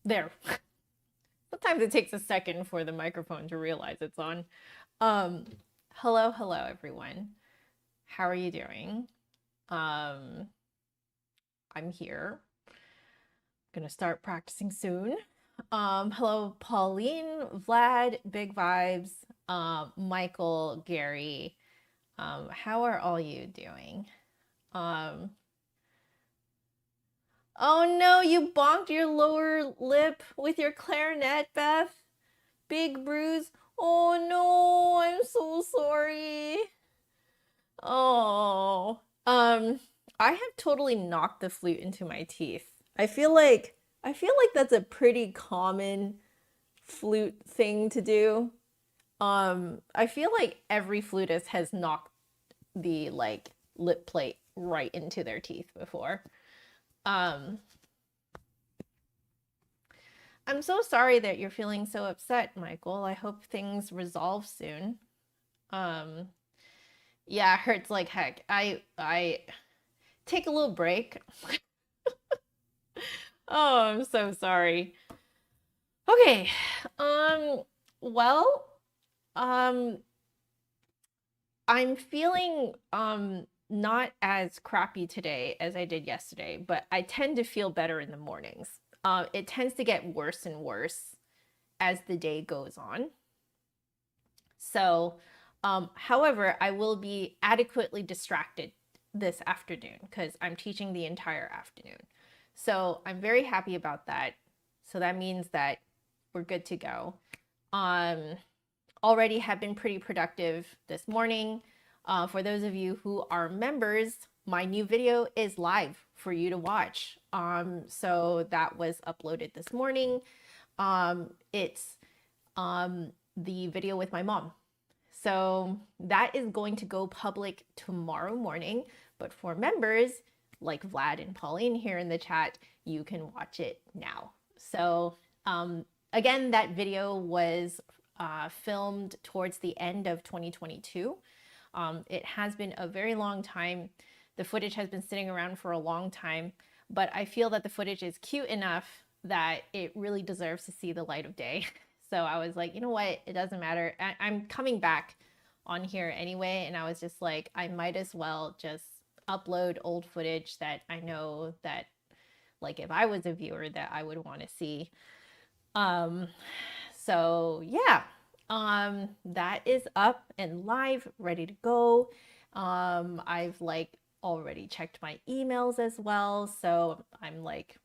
There. Sometimes it takes a second for the microphone to realize it's on. Um, hello, everyone. How are you doing? Um, I'm here. Gonna start practicing soon. Hello, Pauline, Vlad, Big Vibes, Michael, Gary. How are all you doing? Um, oh no, you bonked your lower lip with your clarinet, Beth. Big bruise. Oh no, I'm so sorry. Oh. I have totally knocked the flute into my teeth. I feel like that's a pretty common flute thing to do. I feel like every flutist has knocked the like lip plate right into their teeth before. Um, I'm so sorry that you're feeling so upset, Michael. I hope things resolve soon. Um, yeah, it hurts like heck. I take a little break. Oh, I'm so sorry. Okay. Um, well, um I'm feeling not as crappy today as I did yesterday, but I tend to feel better in the mornings. It tends to get worse and worse as the day goes on. So, however, I will be adequately distracted this afternoon because I'm teaching the entire afternoon. So I'm very happy about that. So that means that we're good to go. Um, Already have been pretty productive this morning. For those of you who are members, my new video is live for you to watch. So that was uploaded this morning. It's the video with my mom. So that is going to go public tomorrow morning. But for members, like Vlad and Pauline here in the chat, you can watch it now. So again, that video was filmed towards the end of 2022. It has been a very long time. The footage has been sitting around for a long time, but I feel that the footage is cute enough that it really deserves to see the light of day. So I was like, you know what? It doesn't matter. I'm coming back on here anyway, and I was just like, I might as well just upload old footage that I know that, like, if I was a viewer, that I would want to see. Um, so yeah, that is up and live, ready to go. I've like already checked my emails as well, so I'm like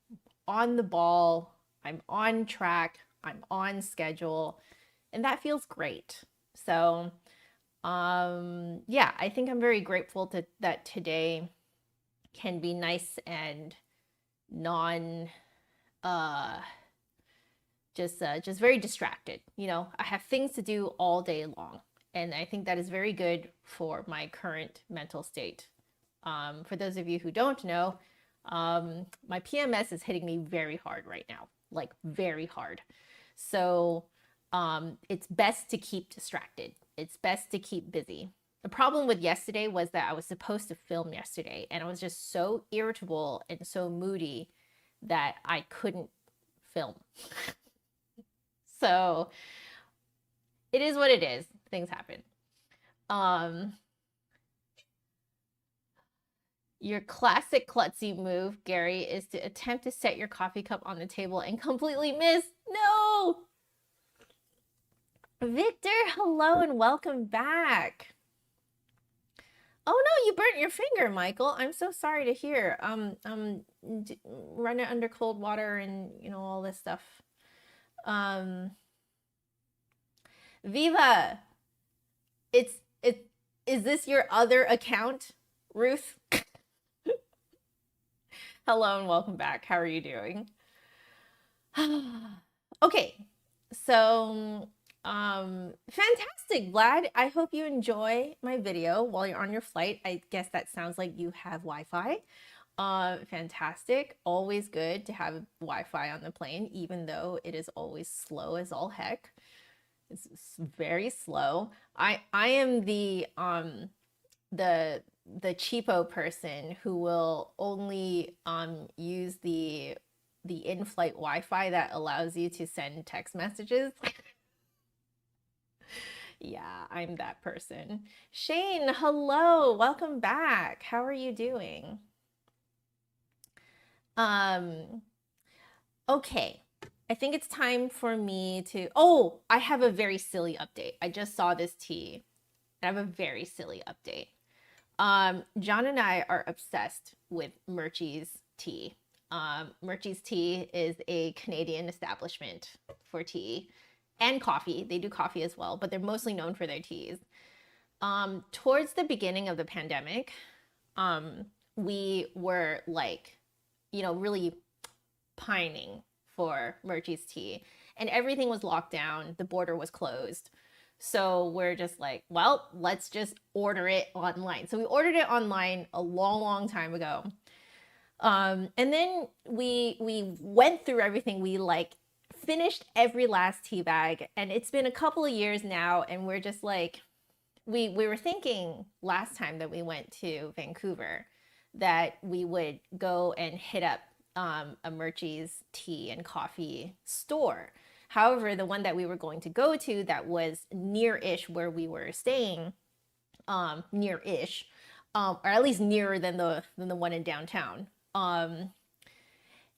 on the ball, I'm on track, I'm on schedule, and that feels great. So, yeah, I think I'm very grateful that today can be nice and non uh just very distracted. You know, I have things to do all day long, and I think that is very good for my current mental state. For those of you who don't know, my PMS is hitting me very hard right now, like very hard. So it's best to keep distracted. It's best to keep busy. The problem with yesterday was that I was supposed to film yesterday, and I was just so irritable and so moody that I couldn't film. So it is what it is. Things happen. Um, your classic klutzy move, Gary, is to attempt to set your coffee cup on the table and completely miss. No! Victor, hello and welcome back. Oh no, you burnt your finger, Michael. I'm so sorry to hear. Run it under cold water and all this stuff. Viva, it is this your other account, Ruth? Hello and welcome back. How are you doing? Okay, so fantastic, Vlad. I hope you enjoy my video while you're on your flight. I guess that sounds like you have Wi-Fi. Fantastic. Always good to have Wi-Fi on the plane, even though it is always slow as all heck. It's very slow. I am the cheapo person who will only use the the in-flight Wi-Fi that allows you to send text messages. Yeah, I'm that person. Shane, hello, welcome back. How are you doing? Um, okay. I think it's time for me to, oh, I have a very silly update. I just saw this tea. I have a very silly update. John and I are obsessed with Murchie's tea. Murchie's Tea is a Canadian establishment for tea and coffee. They do coffee as well, but they're mostly known for their teas. Towards the beginning of the pandemic, we were like, really pining for Murchie's Tea, and everything was locked down. The border was closed. So we're just like, well, let's just order it online. So we ordered it online a long, long time ago. And then we went through everything. We like finished every last tea bag, and it's been a couple of years now, and we're just like, we were thinking last time that we went to Vancouver that we would go and hit up a Murchie's tea and coffee store. However, the one that we were going to go to that was near-ish where we were staying, near-ish, or at least nearer than the one in downtown,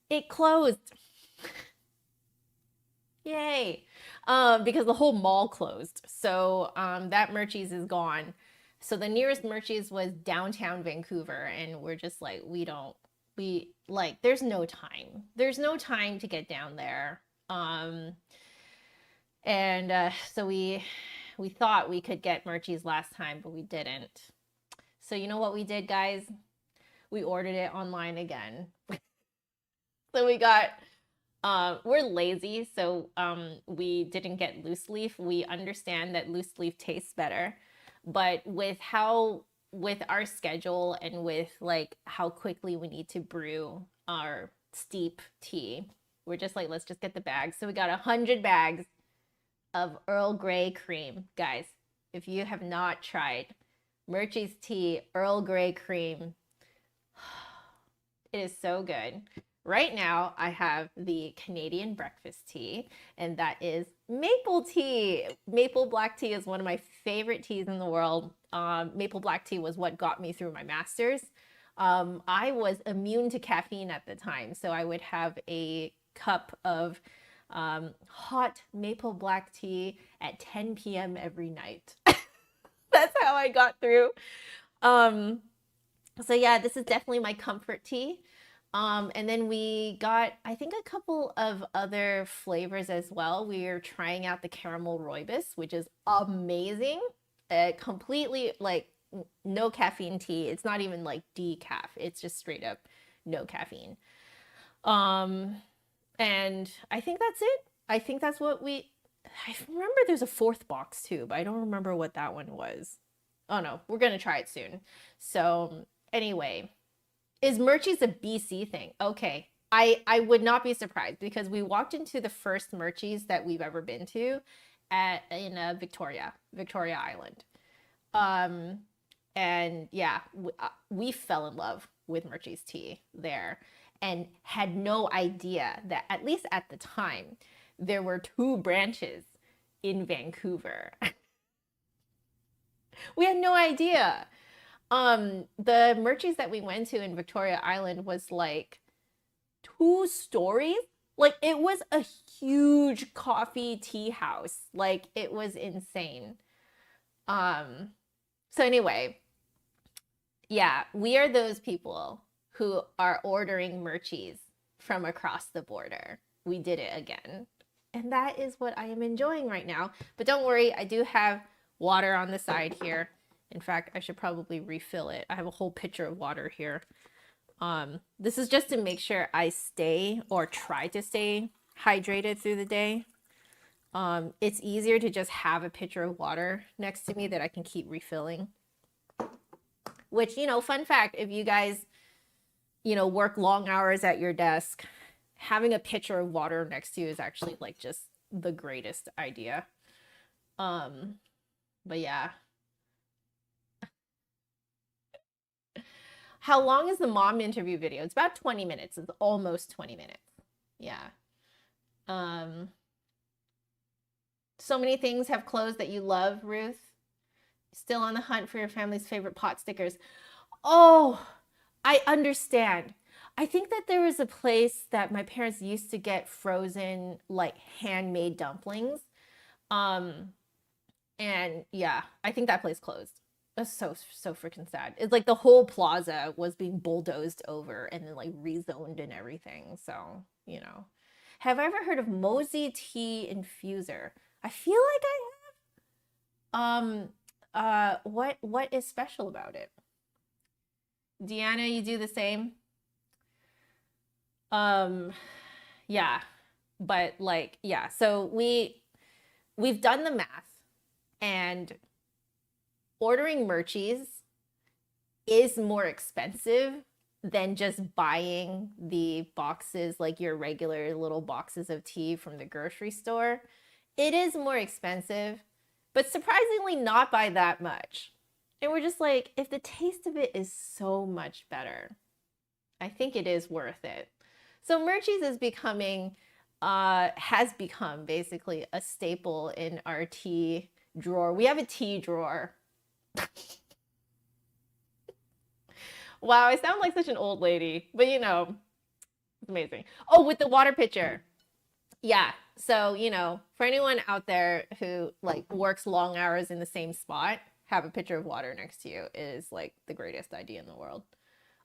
it closed. Yay! Because the whole mall closed. So that Murchie's is gone. So the nearest Murchie's was downtown Vancouver, and we're just like, there's no time. There's no time to get down there. So we thought we could get Murchie's last time, but we didn't. So you know what we did, guys? We ordered it online again. So we got, we're lazy, so we didn't get loose leaf. We understand that loose leaf tastes better, but with our schedule and with like how quickly we need to brew our steep tea, we're just like, let's just get the bags. So we got 100 bags of Earl Grey cream. Guys, if you have not tried Murchie's Tea Earl Grey cream, it is so good. Right now, I have the Canadian breakfast tea, and that is maple tea. Maple black tea is one of my favorite teas in the world. Maple black tea was what got me through my master's. I was immune to caffeine at the time, so I would have a cup of hot maple black tea at 10 p.m. every night. That's how I got through. So yeah, this is definitely my comfort tea. And then we got, I think, a couple of other flavors as well. We are trying out the caramel rooibos, which is amazing. Completely like no caffeine tea. It's not even like decaf. It's just straight up no caffeine. And I think that's it. I think that's what I remember there's a fourth box too, but I don't remember what that one was. Oh no, we're going to try it soon. So anyway, is Murchie's a BC thing? Okay. I would not be surprised because we walked into the first Murchie's that we've ever been to in Victoria Island. And yeah, we fell in love with Murchie's tea there and had no idea that, at least at the time, there were 2 branches in Vancouver. We had no idea. The Murchie's that we went to in Victoria Island was like 2 stories. Like it was a huge coffee tea house. Like it was insane. So anyway, yeah, we are those people who are ordering Murchie's from across the border. We did it again. And that is what I am enjoying right now. But don't worry, I do have water on the side here. In fact, I should probably refill it. I have a whole pitcher of water here. This is just to make sure I stay or try to stay hydrated through the day. It's easier to just have a pitcher of water next to me that I can keep refilling. Which, fun fact, if you guys, work long hours at your desk, having a pitcher of water next to you is actually like just the greatest idea. But yeah. How long is the mom interview video? It's about 20 minutes. It's almost 20 minutes. Yeah. Um, so many things have closed that you love, Ruth. Still on the hunt for your family's favorite pot stickers. Oh, I understand. I think that there was a place that my parents used to get frozen, like handmade dumplings. Um, and yeah, I think that place closed. That's so freaking sad. It's like the whole plaza was being bulldozed over and then like rezoned and everything. So, you know. Have I ever heard of Mosey Tea Infuser? I feel like I what is special about it? Deanna, you do the same? Um, yeah. But like, yeah, so we've done the math, and ordering merchies is more expensive than just buying the boxes, like your regular little boxes of tea from the grocery store. It is more expensive, but surprisingly not by that much. And we're just like, if the taste of it is so much better, I think it is worth it. So Murchie's is becoming, has become basically a staple in our tea drawer. We have a tea drawer. Wow, I sound like such an old lady, but you know, it's amazing. Oh, with the water pitcher. Yeah. So, you know, for anyone out there who like works long hours in the same spot, have a pitcher of water next to you is like the greatest idea in the world.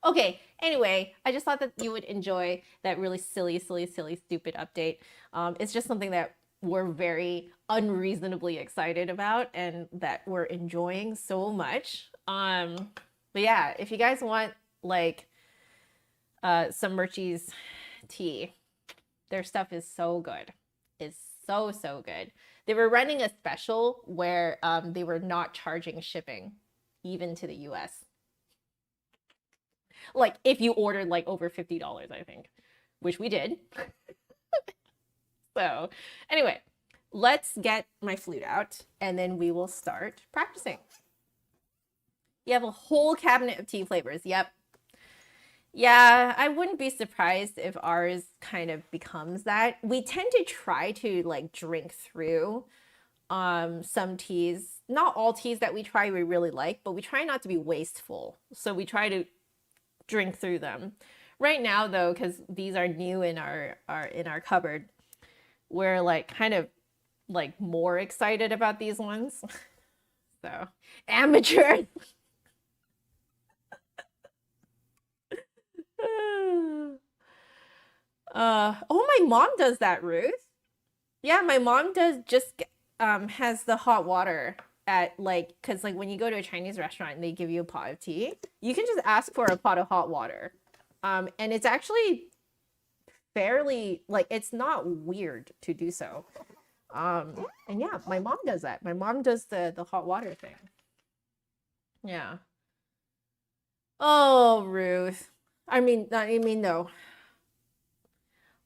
Okay, anyway, I just thought that you would enjoy that really silly, stupid update. It's just something that we're very unreasonably excited about and that we're enjoying so much. But yeah, if you guys want like some Murchie's tea, their stuff is so good. It's so good. They were running a special where they were not charging shipping even to the US. Like if you ordered like over $50, I think, which we did. So anyway, let's get my flute out and then we will start practicing. You have a whole cabinet of tea flavors. Yep. Yeah, I wouldn't be surprised if ours kind of becomes that. We tend to try to like drink through some teas. Not all teas that we try we really like, but we try not to be wasteful. So we try to drink through them. Right now though, because these are new in our in our cupboard, we're like kind of like more excited about these ones. So amateur. Oh, my mom does that, Ruth. Yeah, my mom does just has the hot water at like, because like when you go to a Chinese restaurant and they give you a pot of tea, you can just ask for a pot of hot water. And it's actually fairly like it's not weird to do so. And yeah, my mom does that. My mom does the hot water thing. Yeah. Oh, Ruth. No.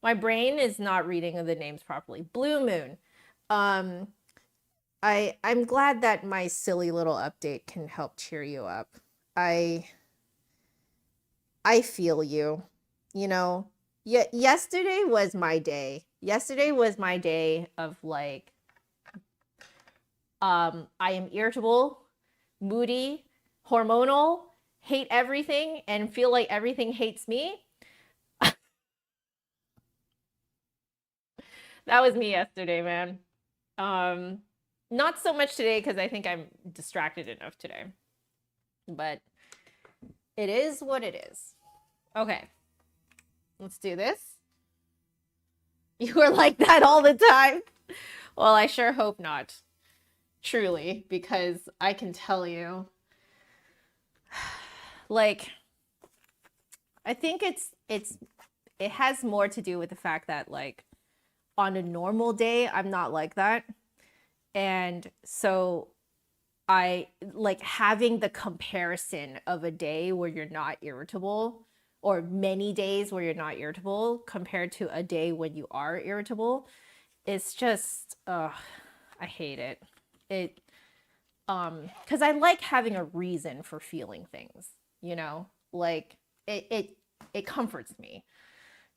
My brain is not reading the names properly. Blue Moon. Um, I'm glad that my silly little update can help cheer you up. I I feel you. You know, yesterday was my day. Yesterday was my day of like I am irritable, moody, hormonal, hate everything and feel like everything hates me. That was me yesterday, man. Um, Not so much today because I think I'm distracted enough today. But it is what it is. Okay, let's do this. You are like that all the time. Well, I sure hope not. Truly, because I can tell you, like, I think it has more to do with the fact that like on a normal day, I'm not like that. And so I like having the comparison of a day where you're not irritable or many days where you're not irritable compared to a day when you are irritable. It's just, I hate it. It, because I like having a reason for feeling things, you know, like it comforts me.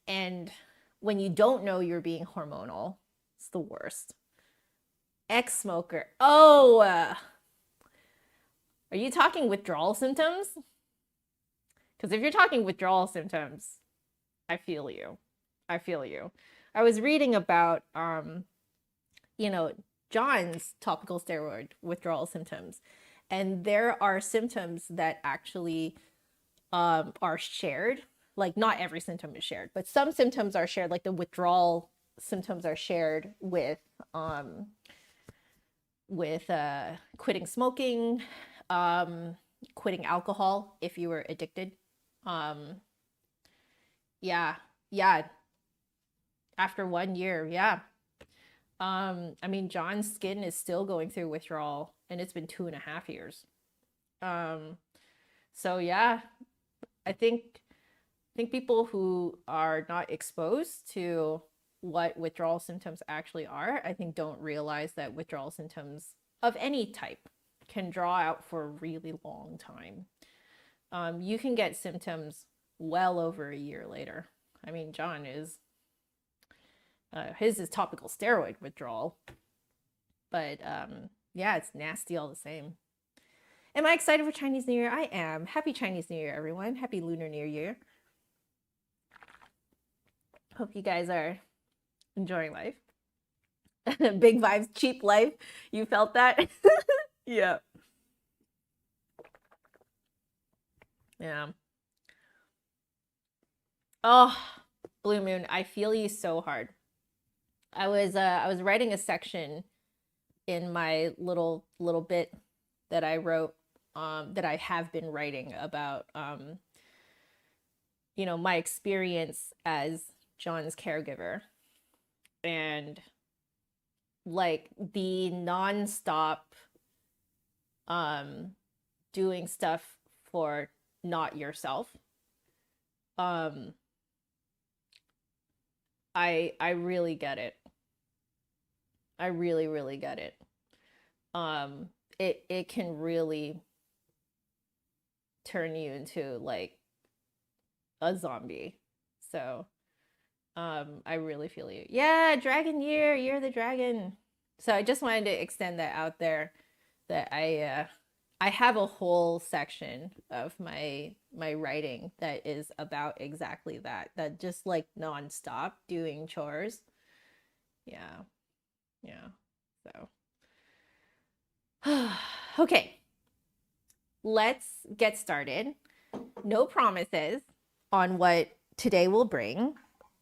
And when you don't know you're being hormonal. It's the worst. Ex-smoker. Oh, are you talking withdrawal symptoms? Because if you're talking withdrawal symptoms, I feel you. I feel you. I was reading about, you know, John's topical steroid withdrawal symptoms, and there are symptoms that actually are shared. Like not every symptom is shared, but some symptoms are shared. Like the withdrawal symptoms are shared with quitting smoking, quitting alcohol if you were addicted. Um, yeah, yeah. After 1 year, yeah. I mean, John's skin is still going through withdrawal, and it's been 2.5 years. Um, so yeah, I think people who are not exposed to what withdrawal symptoms actually are, I think don't realize that withdrawal symptoms of any type can draw out for a really long time. You can get symptoms well over a year later. I mean, John is his is topical steroid withdrawal, but yeah, it's nasty all the same. Am I excited for Chinese New Year? I am. Happy Chinese New Year, everyone. Happy Lunar New Year. Hope you guys are enjoying life. Big vibes, cheap life. You felt that? Yeah. Yeah. Oh, Blue Moon, I feel you so hard. I was writing a section in my little bit that I wrote that I have been writing about you know, my experience as John's caregiver and like the nonstop doing stuff for not yourself. I really get it. I really, really get it. It can really turn you into like a zombie. So I really feel you. Yeah, Dragon Year, Year of the Dragon. So I just wanted to extend that out there that I have a whole section of my writing that is about exactly that. That just like nonstop doing chores. Yeah. Yeah. So okay. Let's get started. No promises on what today will bring.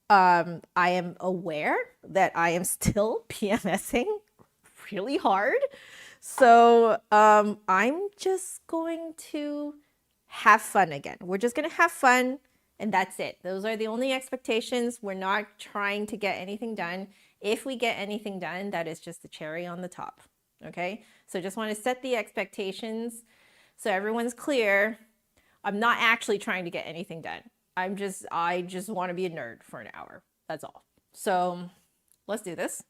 I am aware that I am still PMSing really hard. So I'm just going to have fun again. We're just going to have fun, and that's it. Those are the only expectations. We're not trying to get anything done. If we get anything done, that is just the cherry on the top. Okay? So just want to set the expectations so everyone's clear. I'm not actually trying to get anything done. I just want to be a nerd for an hour. That's all. So let's do this.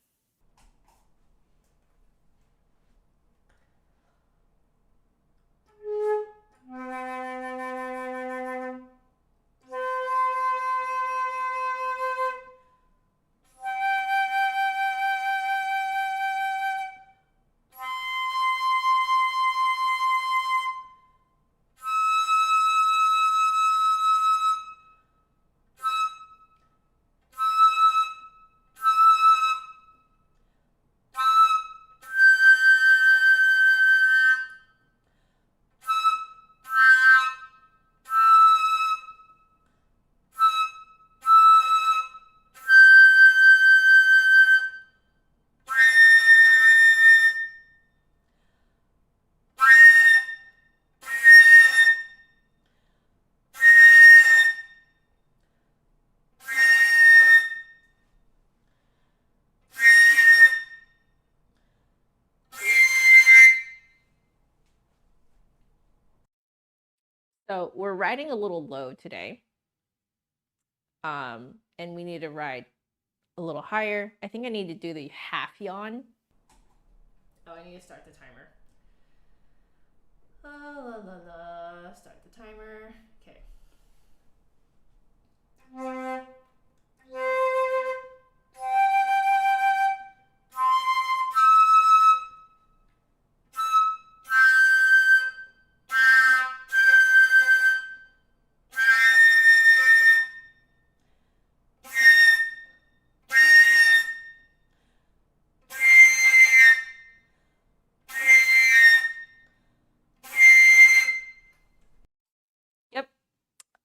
So we're riding a little low today. And we need to ride a little higher. I think I need to do the half yawn. Oh, I need to start the timer. La la la. Start the timer. Okay.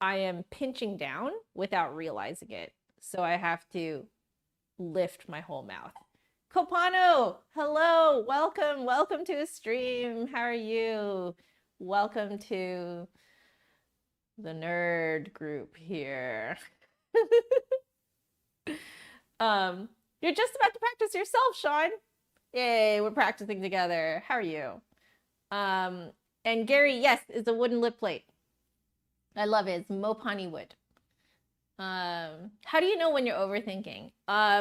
I am pinching down without realizing it. So I have to lift my whole mouth. Copano, hello, welcome to the stream. How are you? Welcome to the nerd group here. You're just about to practice yourself, Sean. Yay, we're practicing together. How are you? And Gary, yes, it's a wooden lip plate. I love it. It's Mopani wood. How do you know when you're overthinking?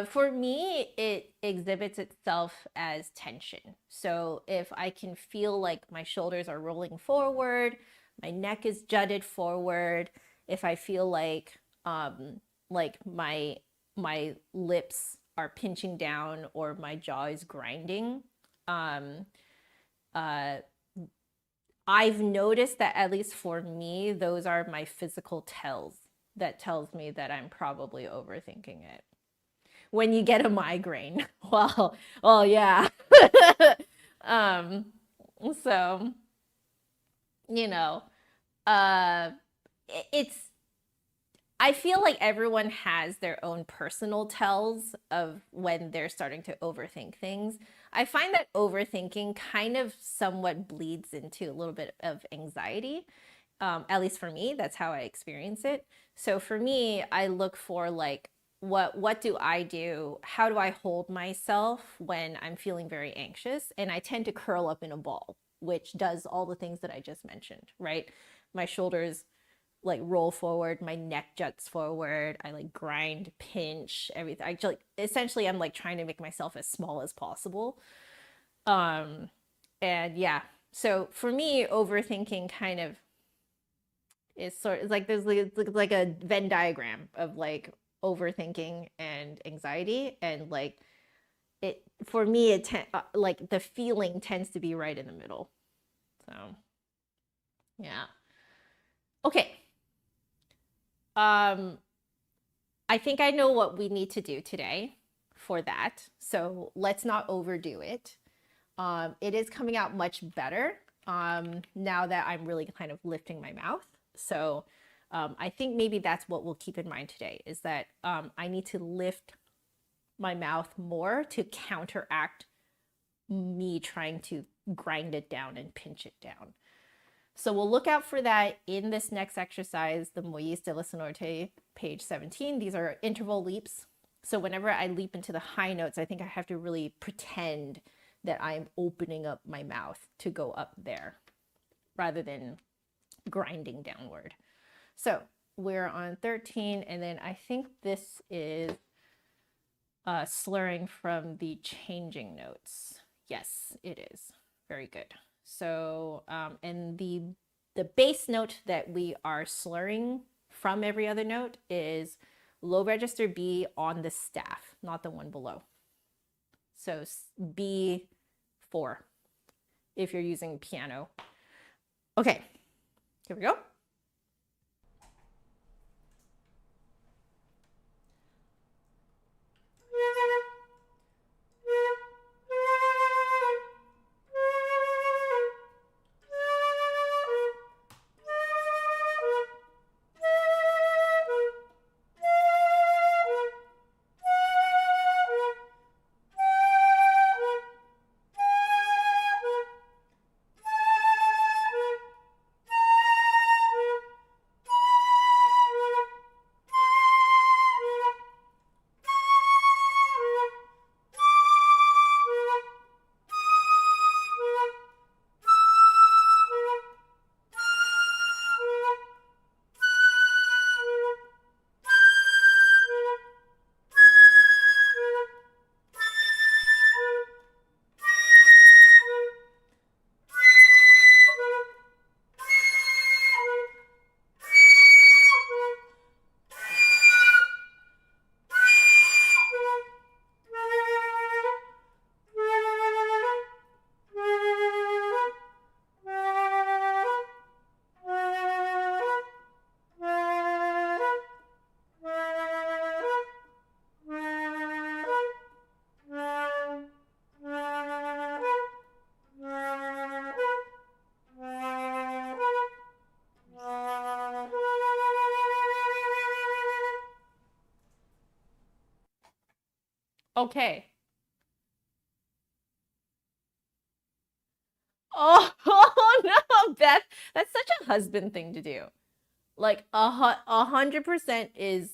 For me, it exhibits itself as tension. So if I can feel like my shoulders are rolling forward, my neck is jutted forward, if I feel like my lips are pinching down or my jaw is grinding, I've noticed that, at least for me, those are my physical tells that tells me that I'm probably overthinking it. When you get a migraine, well, yeah. So, you know, it's, I feel like everyone has their own personal tells of when they're starting to overthink things. I find that overthinking kind of somewhat bleeds into a little bit of anxiety. At least for me, that's how I experience it. So for me, I look for like, what do I do? How do I hold myself when I'm feeling very anxious? And I tend to curl up in a ball, which does all the things that I just mentioned, right? My shoulders like roll forward, my neck juts forward, I like grind, pinch, everything. I just, like, essentially I'm like trying to make myself as small as possible. And yeah, so for me, overthinking kind of is sort of like, there's like a Venn diagram of like overthinking and anxiety, and like it, for me, like the feeling tends to be right in the middle. So yeah. Okay. I think I know what we need to do today for that. So let's not overdo it. It is coming out much better now that I'm really kind of lifting my mouth. So I think maybe that's what we'll keep in mind today, is that I need to lift my mouth more to counteract me trying to grind it down and pinch it down. So we'll look out for that in this next exercise, the Moïse de la Sonorité, page 17. These are interval leaps. So whenever I leap into the high notes, I think I have to really pretend that I'm opening up my mouth to go up there rather than grinding downward. So we're on 13, and then I think this is slurring from the changing notes. Yes, it is. Very good. So, and the bass note that we are slurring from every other note is low register B on the staff, not the one below. So B4 if you're using piano. Okay, here we go. Okay. Oh, oh no, Beth, that's such a husband thing to do. Like 100% is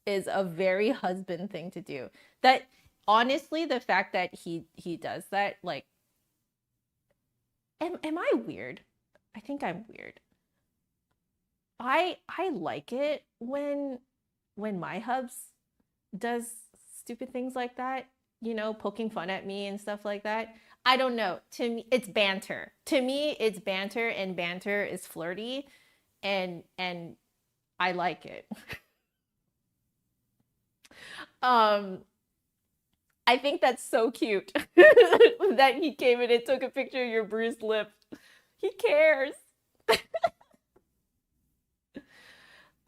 a very husband thing to do. That honestly, the fact that he does that, like, am I weird? I think I'm weird. I like it when my hubs does stupid things like that, you know, poking fun at me and stuff like that. I don't know. To me, it's banter. To me, it's banter, and banter is flirty, and I like it. um, I think that's so cute that he came in and took a picture of your bruised lip. He cares.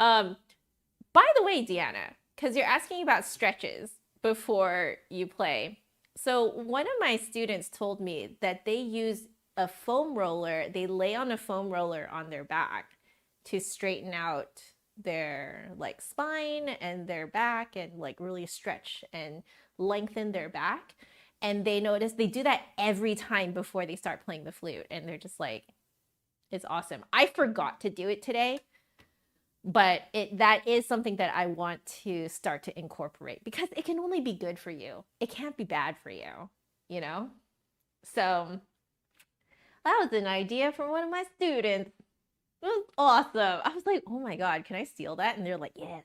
Um, by the way, Deanna, because you're asking about stretches before you play. So one of my students told me that they use a foam roller, they lay on a foam roller on their back to straighten out their like spine and their back and like really stretch and lengthen their back. And they notice they do that every time before they start playing the flute. And they're just like, it's awesome. I forgot to do it today, but that is something that I want to start to incorporate because it can only be good for you. It can't be bad for you, you know? So that was an idea from one of my students. It was awesome. I was like, oh my God, can I steal that? And they're like, yes,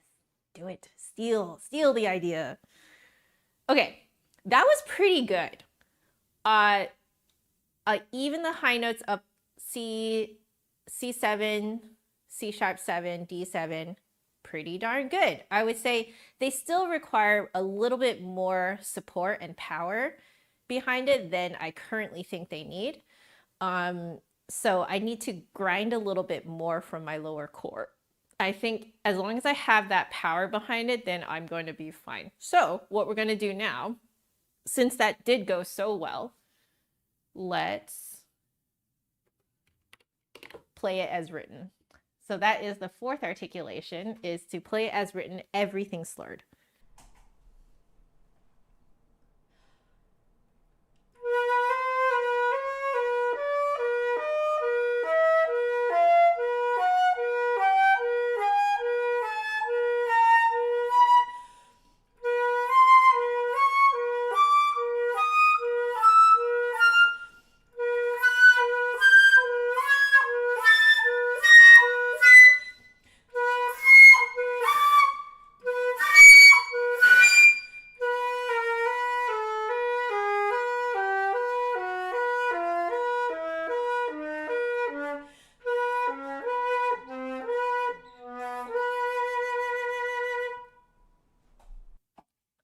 do it. Steal the idea. Okay, that was pretty good. Even the high notes up C7, C sharp 7, D7, pretty darn good. I would say they still require a little bit more support and power behind it than I currently think they need. So I need to grind a little bit more from my lower chord. I think as long as I have that power behind it, then I'm going to be fine. So what we're going to do now, since that did go so well, let's play it as written. So that is the fourth articulation, is to play it as written, everything slurred.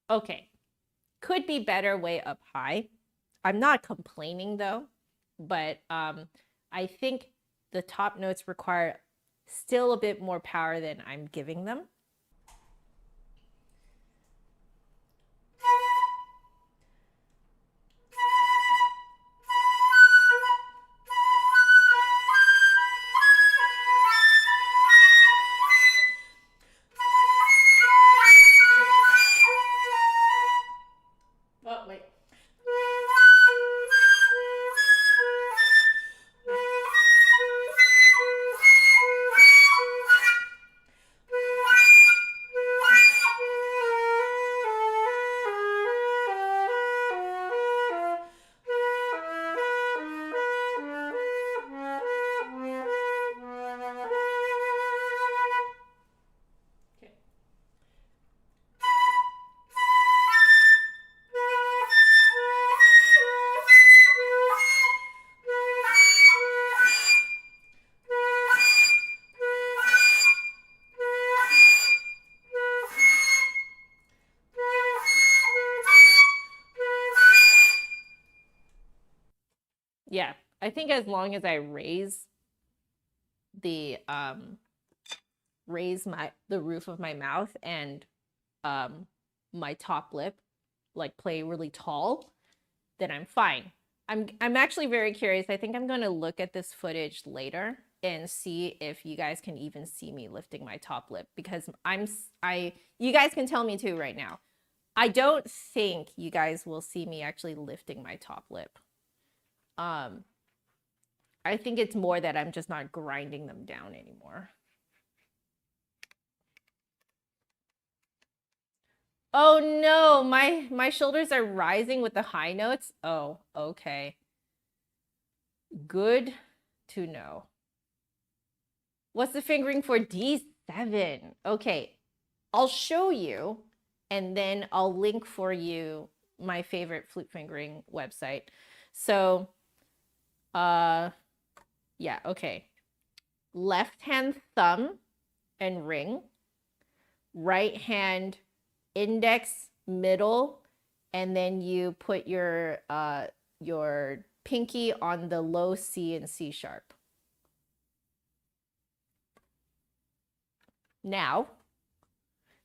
Okay, could be better way up high. I'm not complaining though, but I think the top notes require still a bit more power than I'm giving them. Oh, wait. Yeah, I think as long as I raise the the roof of my mouth and my top lip, like play really tall, then I'm fine. I'm actually very curious. I think I'm going to look at this footage later and see if you guys can even see me lifting my top lip, because you guys can tell me too right now. I don't think you guys will see me actually lifting my top lip. I think it's more that I'm just not grinding them down anymore. Oh no, my shoulders are rising with the high notes. Oh, okay. Good to know. What's the fingering for D7? Okay, I'll show you and then I'll link for you my favorite flute fingering website. So, yeah, okay. Left hand thumb and ring, right hand index, middle, and then you put your pinky on the low C and C sharp. Now,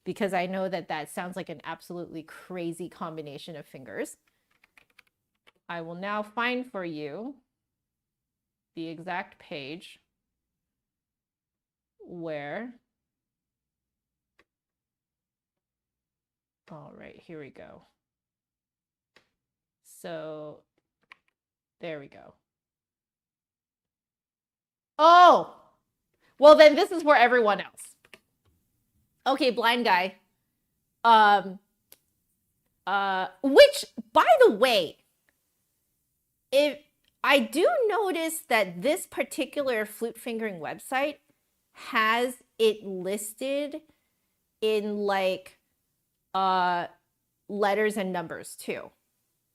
because I know that that sounds like an absolutely crazy combination of fingers, I will now find for you the exact page where, all right, here we go. So there we go. Oh, well then this is for everyone else. Okay, blind guy. Which, by the way, if I do notice that this particular flute fingering website has it listed in like letters and numbers too.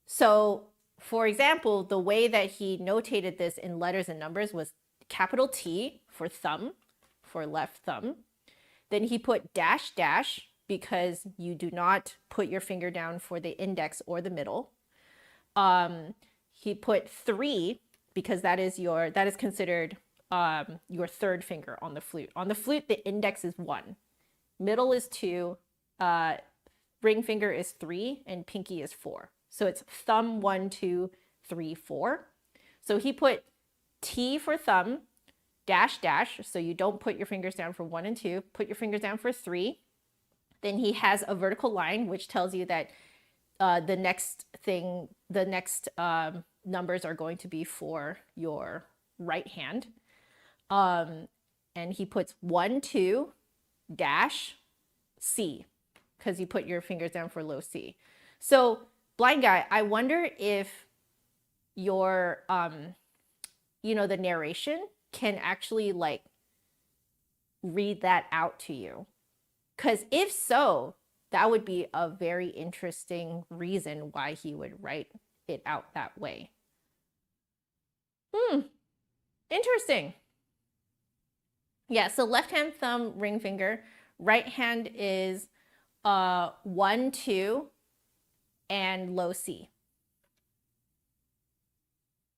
So, for example, the way that he notated this in letters and numbers was capital T for thumb, for left thumb. Then he put dash dash because you do not put your finger down for the index or the middle. He put 3 because that is considered your third finger on the flute. On the flute, the index is 1, middle is 2, ring finger is 3, and pinky is 4. So it's thumb 1, 2, 3, 4. So he put T for thumb, dash dash, so you don't put your fingers down for 1 and 2, put your fingers down for 3. Then he has a vertical line, which tells you that the next numbers are going to be for your right hand. And he puts 1, 2, dash, C, because you put your fingers down for low C. So, blind guy, I wonder if your, the narration can actually like read that out to you. Because if so, that would be a very interesting reason why he would write it out that way. Interesting. Yeah, so left hand thumb, ring finger. Right hand is 1, 2, and low C.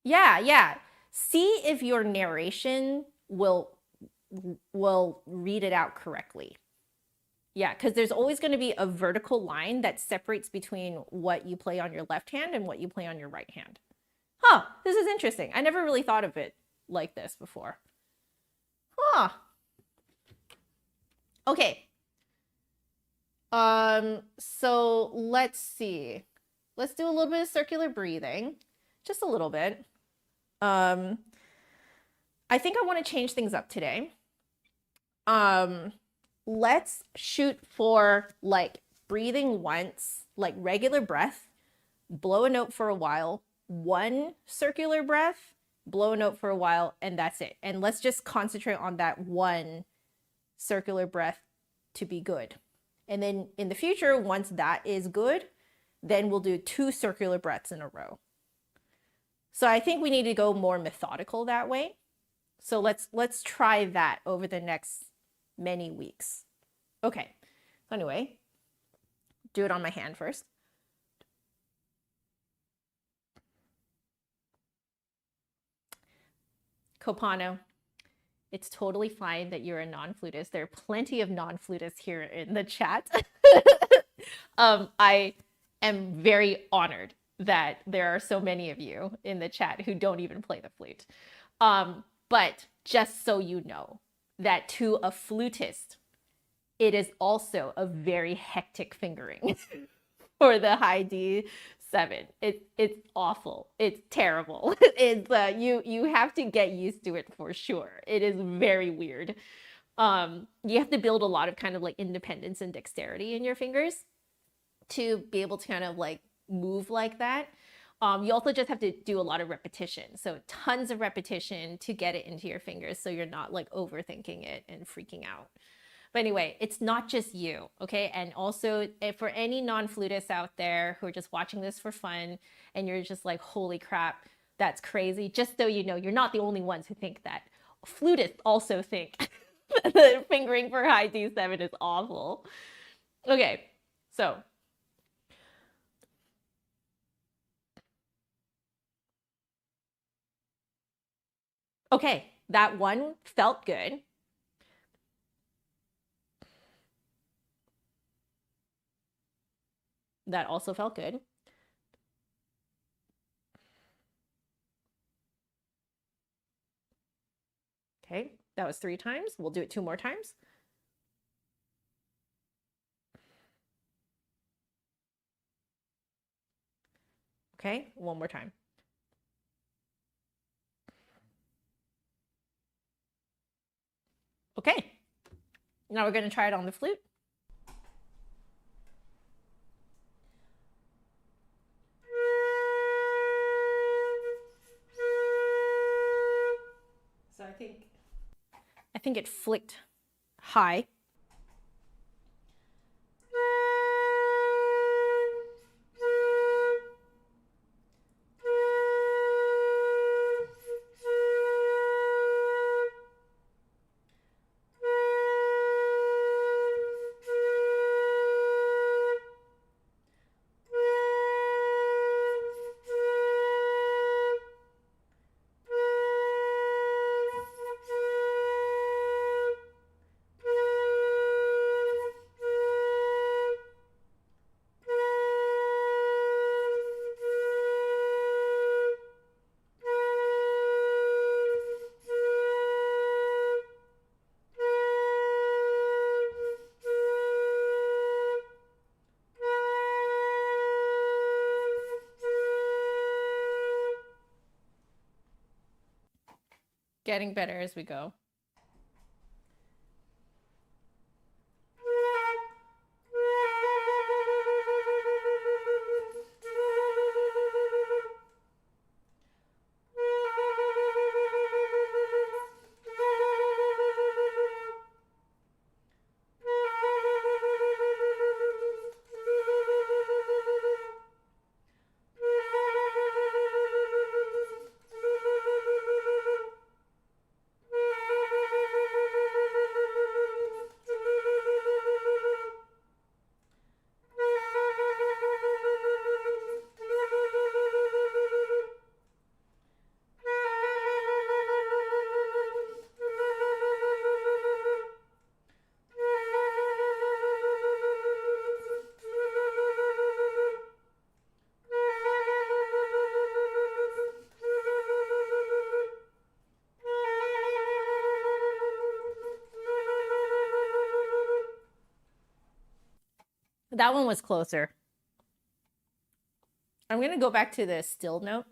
Yeah. See if your narration will read it out correctly. Yeah, because there's always going to be a vertical line that separates between what you play on your left hand and what you play on your right hand. Huh, this is interesting. I never really thought of it like this before. Huh. Okay. So let's see. Let's do a little bit of circular breathing. Just a little bit. I think I want to change things up today. Let's shoot for like breathing once, like regular breath, blow a note for a while, 1 circular breath, blow a note for a while, and that's it. And let's just concentrate on that 1 circular breath to be good. And then in the future, once that is good, then we'll do 2 circular breaths in a row. So I think we need to go more methodical that way. So let's try that over the next many weeks. Okay. Anyway, do it on my hand first. Copano, it's totally fine that you're a non-flutist. There are plenty of non-flutists here in the chat. I am very honored that there are so many of you in the chat who don't even play the flute. But just so you know, that to a flutist, it is also a very hectic fingering. or the high D7. It's awful. It's terrible. It's you have to get used to it for sure. It is very weird. You have to build a lot of kind of like independence and dexterity in your fingers to be able to kind of like move like that. You also just have to do a lot of repetition. So tons of repetition to get it into your fingers so you're not like overthinking it and freaking out. But anyway, it's not just you, okay? And also for any non-flutists out there who are just watching this for fun and you're just like, holy crap, that's crazy. Just so you know, you're not the only ones who think that. Flutists also think that fingering for high D7 is awful. Okay, so okay, that one felt good. That also felt good. Okay, that was 3 times. We'll do it 2 more times. Okay, 1 more time. Okay, now we're going to try it on the flute. So I think it flicked high. Getting better as we go. That one was closer. I'm going to go back to the still note.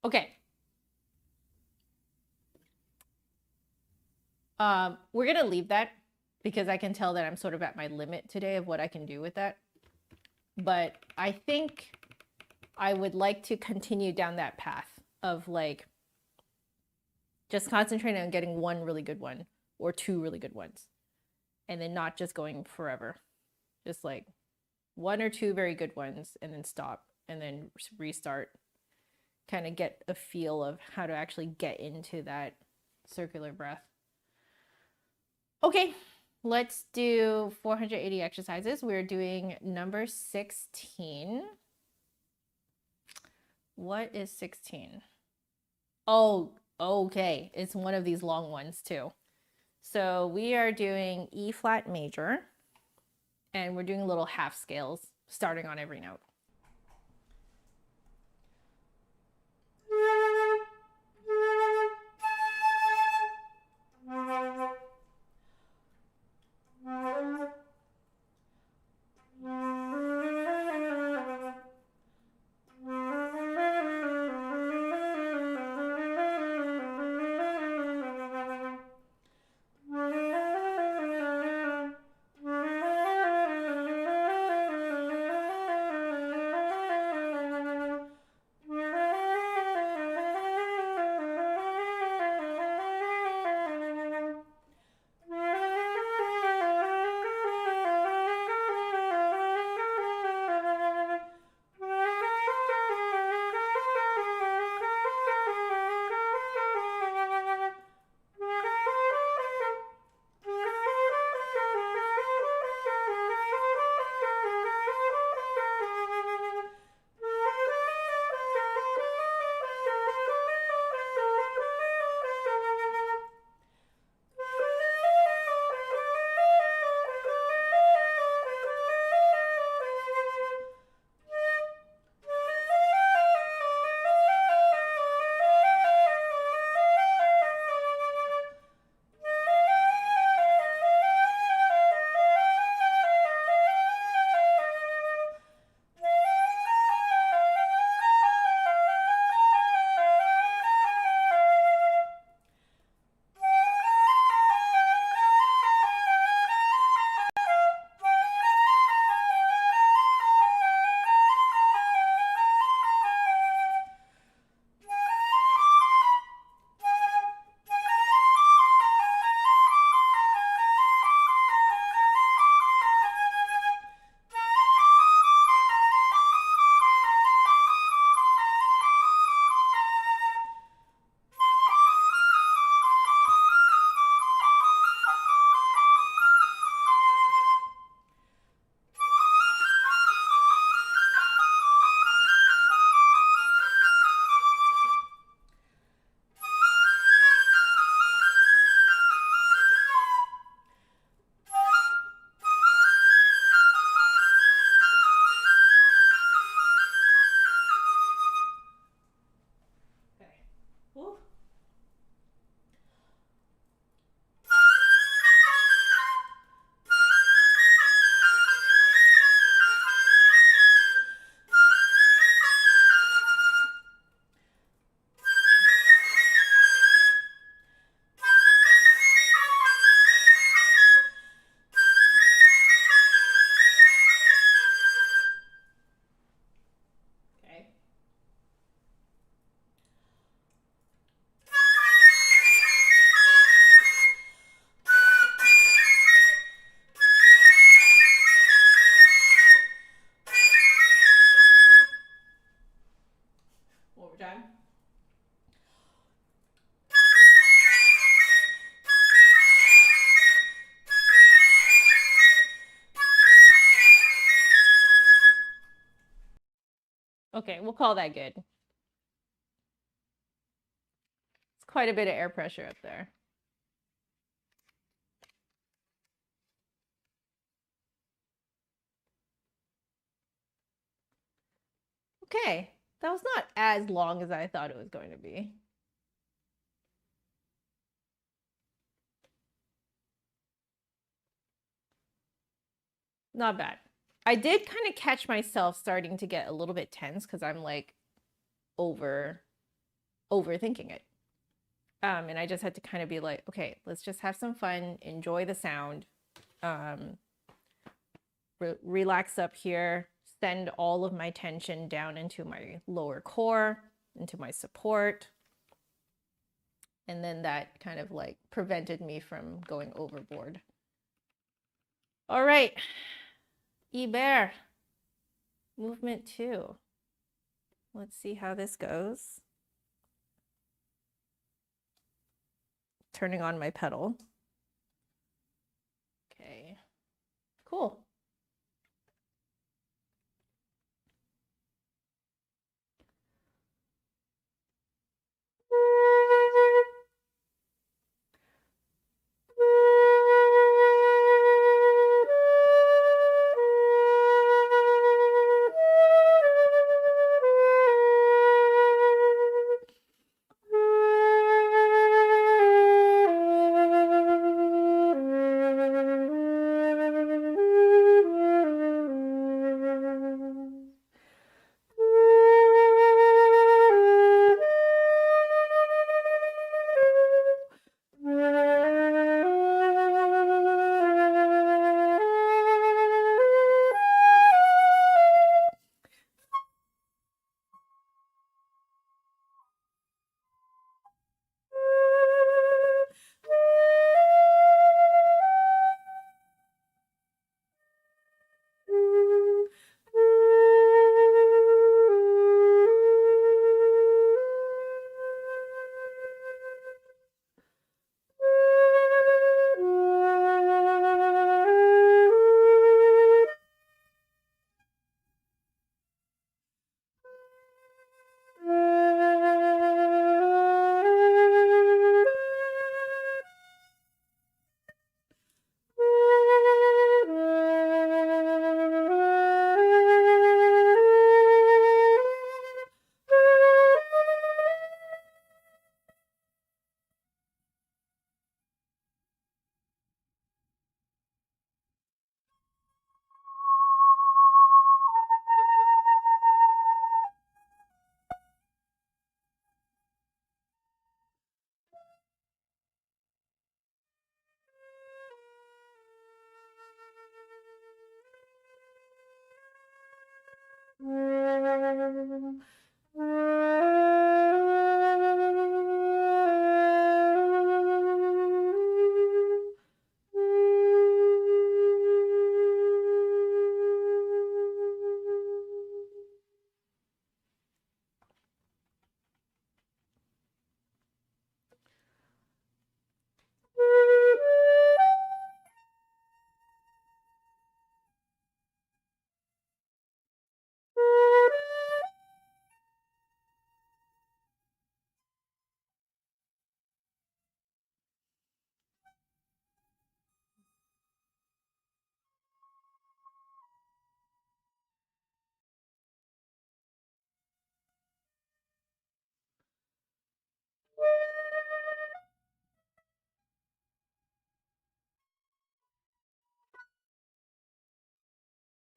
Okay. We're going to leave that because I can tell that I'm sort of at my limit today of what I can do with that. But I think I would like to continue down that path of like just concentrating on getting one really good one or 2 really good ones. and then not just going forever. Just like 1 or 2 very good ones and then stop and then restart. Kind of get a feel of how to actually get into that circular breath. Okay, let's do 480 exercises. We're doing number 16. What is 16? Oh, okay. It's one of these long ones too. So we are doing E flat major, and we're doing little half scales starting on every note. Okay, we'll call that good. It's quite a bit of air pressure up there. Okay, that was not as long as I thought it was going to be. Not bad. I did kind of catch myself starting to get a little bit tense because I'm like overthinking it. And I just had to kind of be like, okay, let's just have some fun, enjoy the sound, relax up here, send all of my tension down into my lower core, into my support. And then that kind of like prevented me from going overboard. All right. Ibert. Movement 2. Let's see how this goes. Turning on my pedal. Okay. Cool.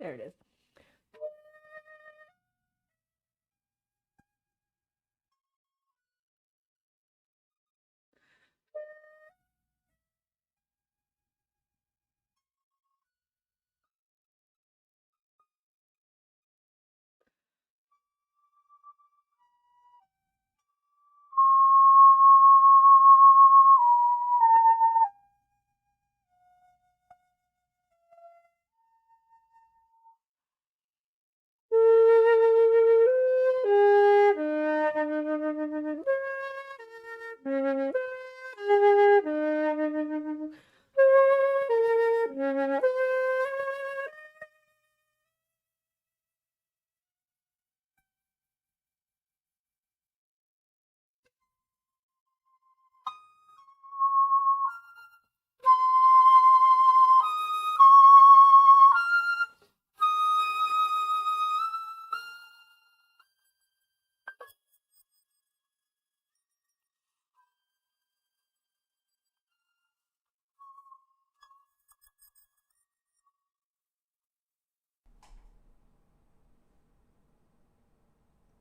There it is.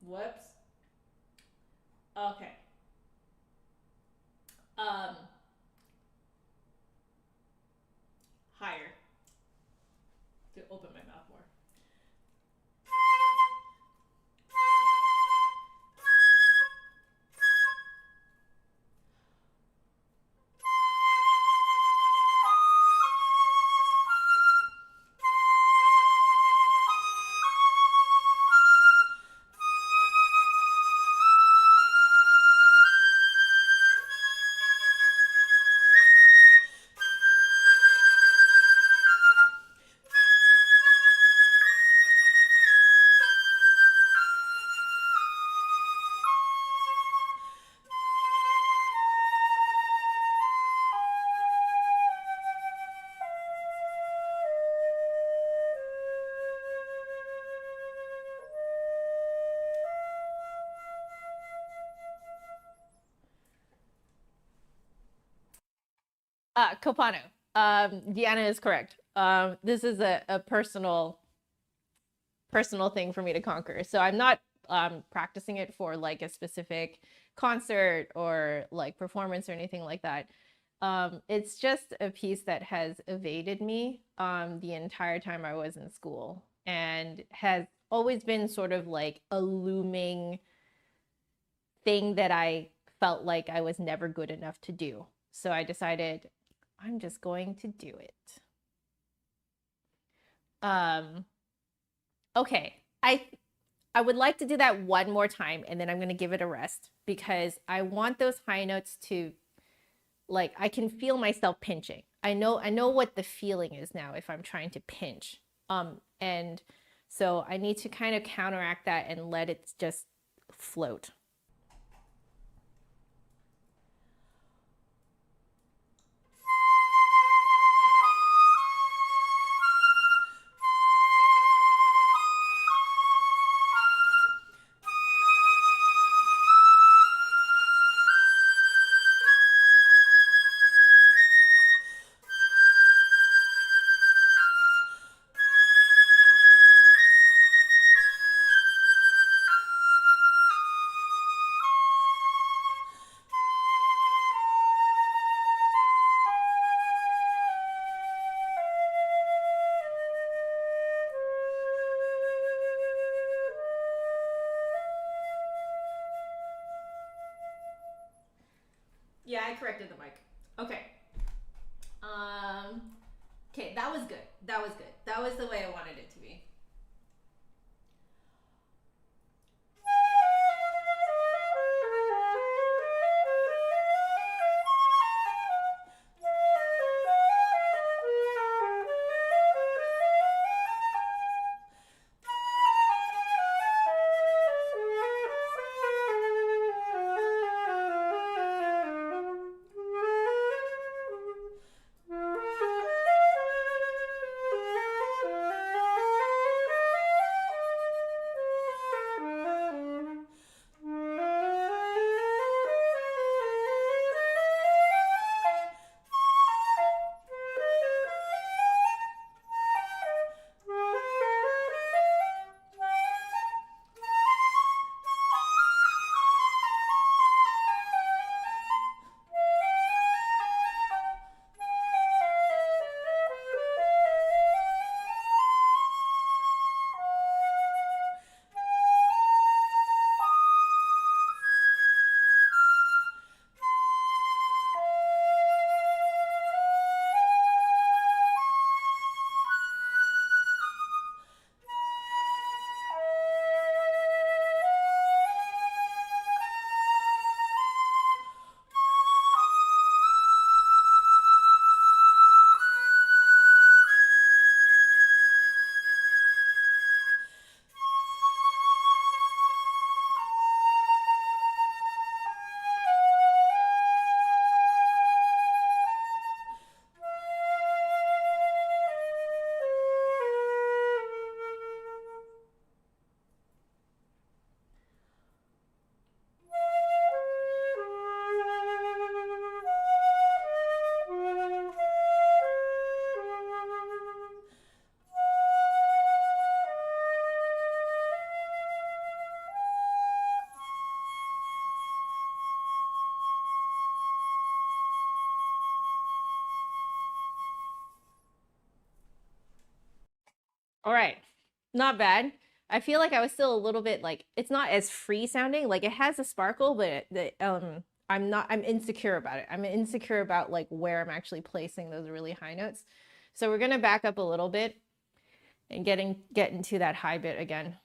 Whoops. Okay. Higher. To open my mouth more. Copano. Deanna is correct. This is a personal thing for me to conquer. So I'm not practicing it for like a specific concert or like performance or anything like that. It's just a piece that has evaded me the entire time I was in school and has always been sort of like a looming thing that I felt like I was never good enough to do. So I decided I'm just going to do it. Okay. I would like to do that one more time and then I'm going to give it a rest because I want those high notes to like I can feel myself pinching. I know what the feeling is now if I'm trying to pinch. And so I need to kind of counteract that and let it just float. Yeah, I corrected the mic. Okay. Okay, that was good. That was good. That was the way I wanted it to be. All right. Not bad. I feel like I was still a little bit like it's not as free sounding. Like it has a sparkle, but I'm insecure about it. I'm insecure about like where I'm actually placing those really high notes. So we're gonna back up a little bit and get into that high bit again.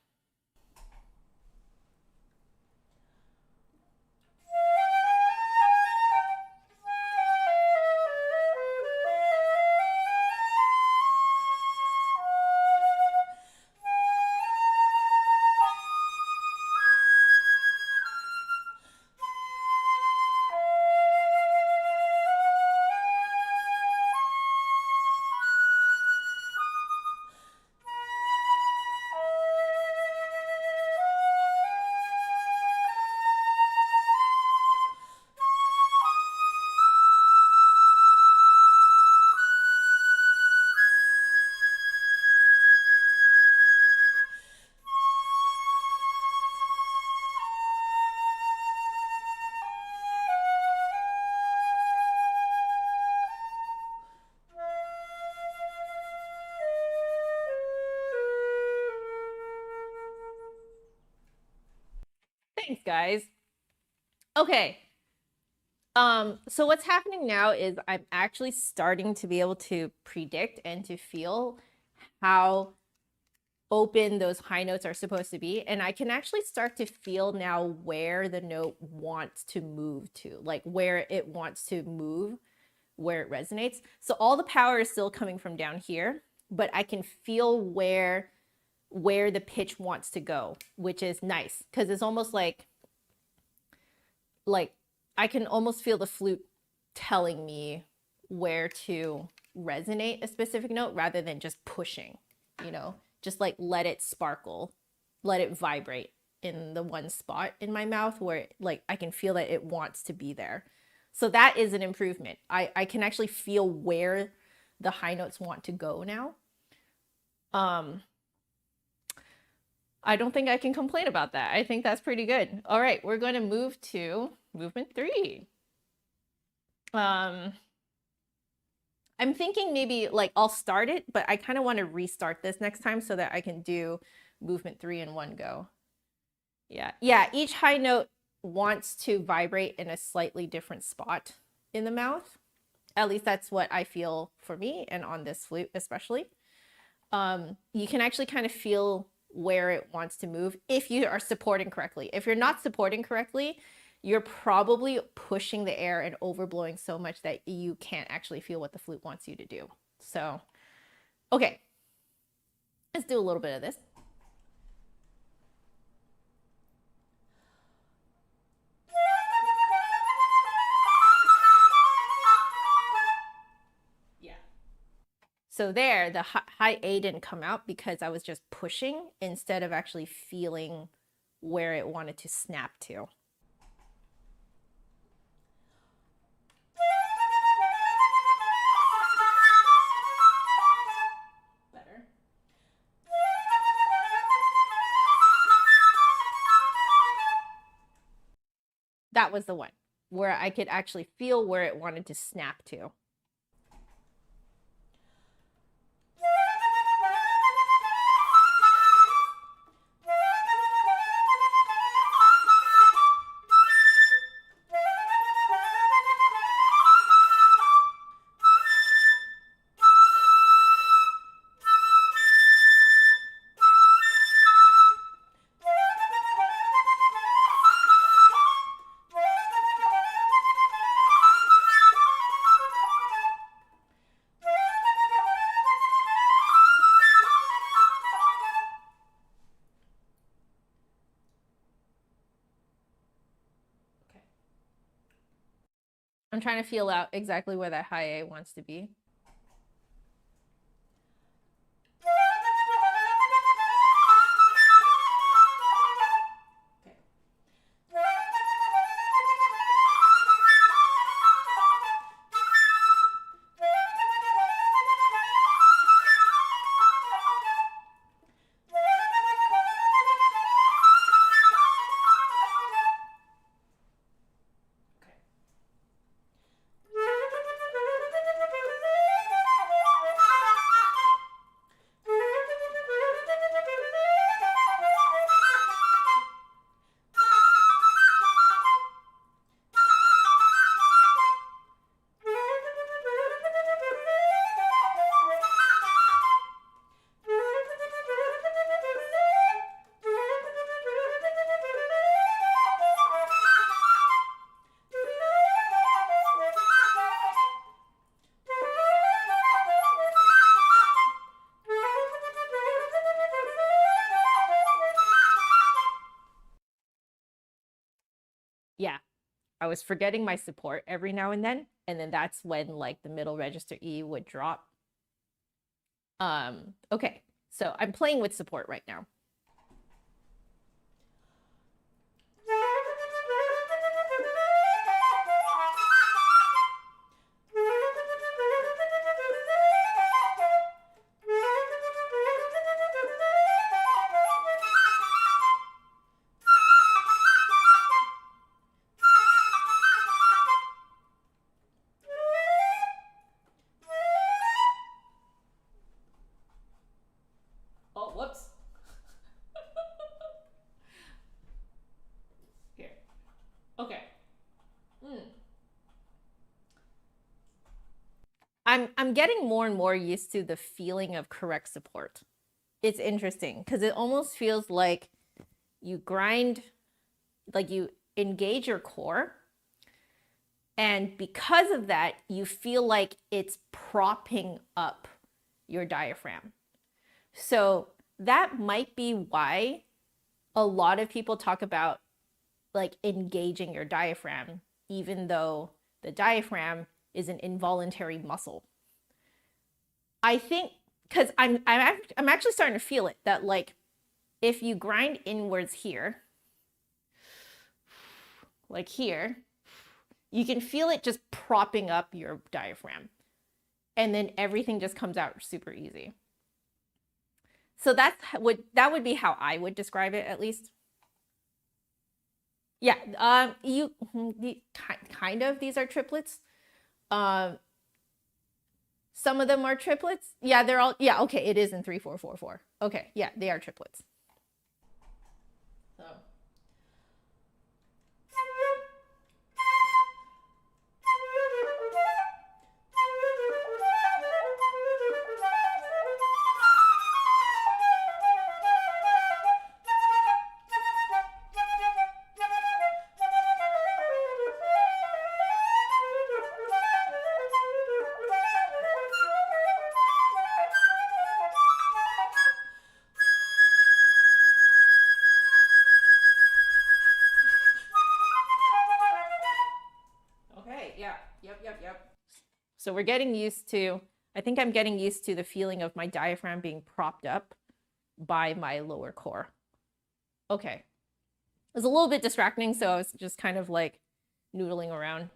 Thanks, guys. Okay. So what's happening now is I'm actually starting to be able to predict and to feel how open those high notes are supposed to be. And I can actually start to feel now where the note wants to move to, like where it wants to move, where it resonates. So all the power is still coming from down here, but I can feel where the pitch wants to go, which is nice because it's almost like I can almost feel the flute telling me where to resonate a specific note rather than just pushing, you know, just like let it sparkle, let it vibrate in the one spot in my mouth where like I can feel that it wants to be there. So that is an improvement. I can actually feel where the high notes want to go now. I don't think I can complain about that. I think that's pretty good. All right, we're going to move to movement 3. I'm thinking maybe like I'll start it, but I kind of want to restart this next time so that I can do movement 3 in one go. Yeah, each high note wants to vibrate in a slightly different spot in the mouth. At least that's what I feel for me and on this flute especially. You can actually kind of feel where it wants to move if you are supporting correctly. If you're not supporting correctly, you're probably pushing the air and overblowing so much that you can't actually feel what the flute wants you to do. So, okay, let's do a little bit of this. So there, the high A didn't come out because I was just pushing instead of actually feeling where it wanted to snap to. Better. That was the one where I could actually feel where it wanted to snap to. I'm trying to feel out exactly where that high A wants to be. Yeah, I was forgetting my support every now and then that's when like the middle register E would drop. Okay, so I'm playing with support right now. Oh, whoops. I'm getting more and more used to the feeling of correct support. It's interesting because it almost feels like you grind, like you engage your core, and because of that, you feel like it's propping up your diaphragm. So that might be why a lot of people talk about like engaging your diaphragm, even though the diaphragm is an involuntary muscle. I think because I'm actually starting to feel it, that like if you grind inwards here, like here, you can feel it just propping up your diaphragm, and then everything just comes out super easy. So that would be how I would describe it, at least. Yeah, kind of, these are triplets. Some of them are triplets. Yeah, they're all, yeah, okay, it is in 3-4-4-4. Okay, yeah, they are triplets. So. Yep. So we're getting used to, I think I'm getting used to the feeling of my diaphragm being propped up by my lower core. Okay. It was a little bit distracting, so I was just kind of like noodling around.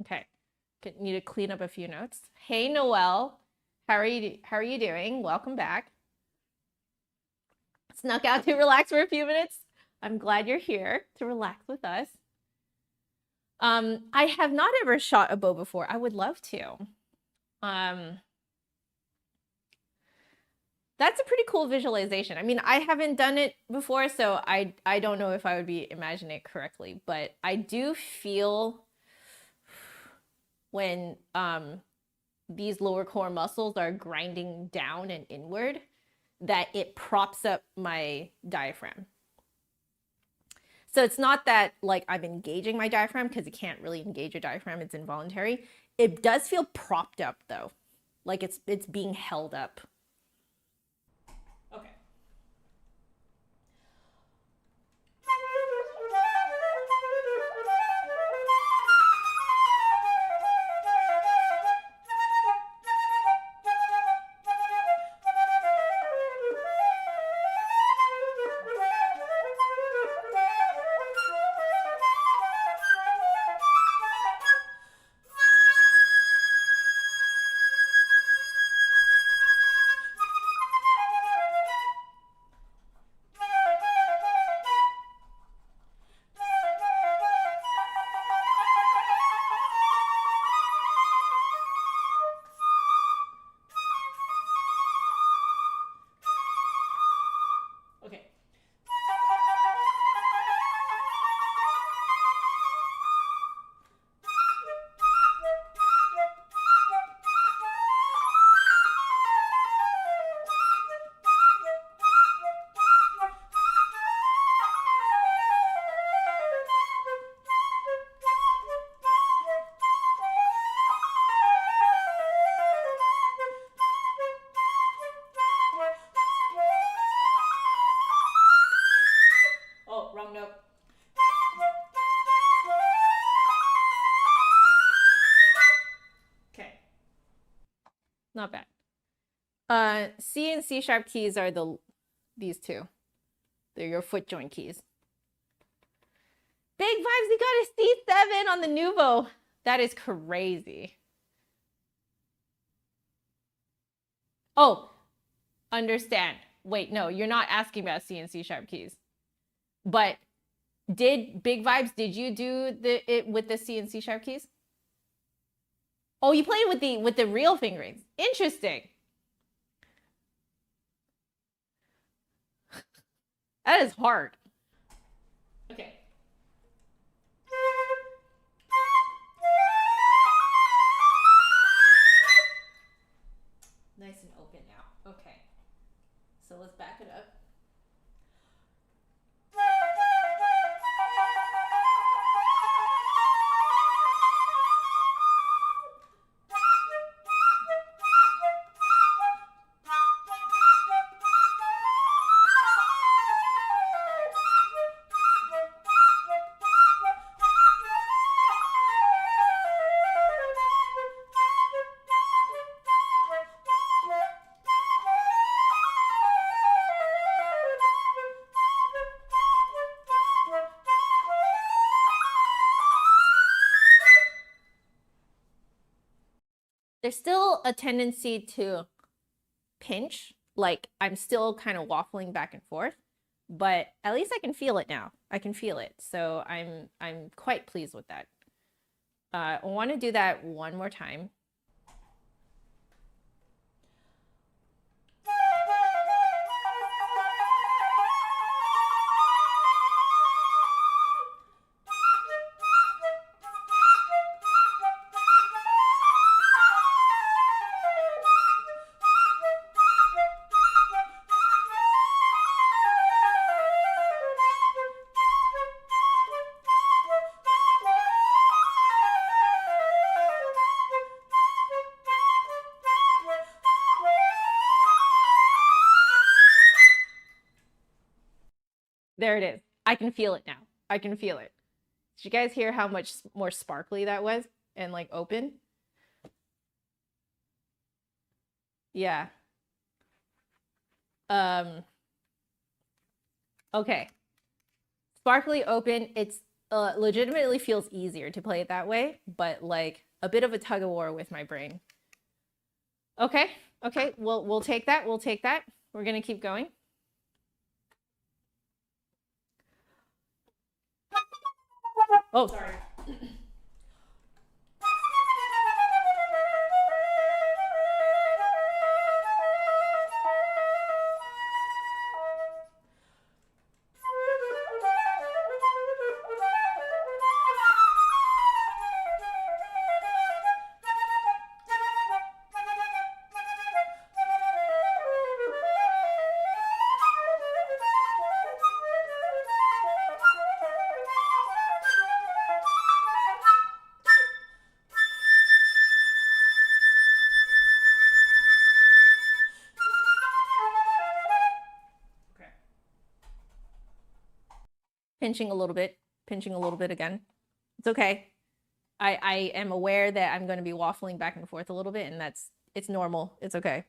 Okay, need to clean up a few notes. Hey, Noelle, how are you doing? Welcome back. Snuck out to relax for a few minutes. I'm glad you're here to relax with us. I have not ever shot a bow before. I would love to. That's a pretty cool visualization. I mean, I haven't done it before, so I don't know if I would be imagining it correctly, but I do feel when these lower core muscles are grinding down and inward, that it props up my diaphragm. So it's not that like I'm engaging my diaphragm, because it can't really engage a diaphragm, it's involuntary. It does feel propped up though, like it's being held up. Okay. Oh, wrong note. Okay. Not bad. C and C sharp keys are these two. They're your foot joint keys. Big vibes, he got a C7 on the Nuvo. That is crazy. Oh, understand. Wait, no, you're not asking about C and C sharp keys. But did Big Vibes, did you do it with the C and C sharp keys? Oh, you played with the real fingerings. Interesting. That is hard. Okay. Nice and open now. Okay. So let's back it up. There's still a tendency to pinch, like I'm still kind of waffling back and forth, but at least I can feel it now. I can feel it. So I'm quite pleased with that. I want to do that one more time. There it is. I can feel it now. I can feel it. Did you guys hear how much more sparkly that was and like open? Yeah. Okay. Sparkly open, it's legitimately feels easier to play it that way, but like a bit of a tug of war with my brain. Okay. Okay. We'll take that. We'll take that. We're going to keep going. Oh, sorry. Pinching a little bit again. It's okay. I am aware that I'm going to be waffling back and forth a little bit, and it's normal. It's okay.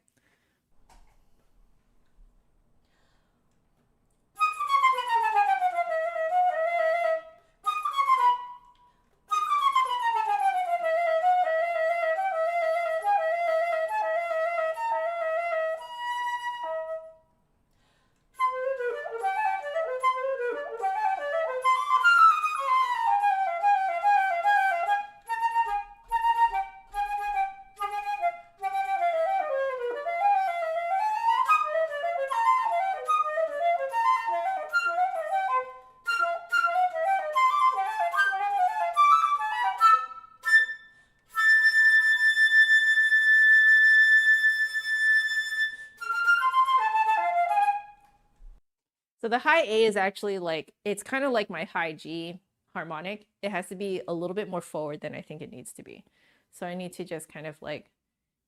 So the high A is actually like, it's kind of like my high G harmonic. It has to be a little bit more forward than I think it needs to be. So I need to just kind of like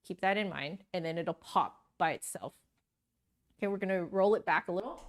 keep that in mind, and then it'll pop by itself. Okay, we're gonna roll it back a little.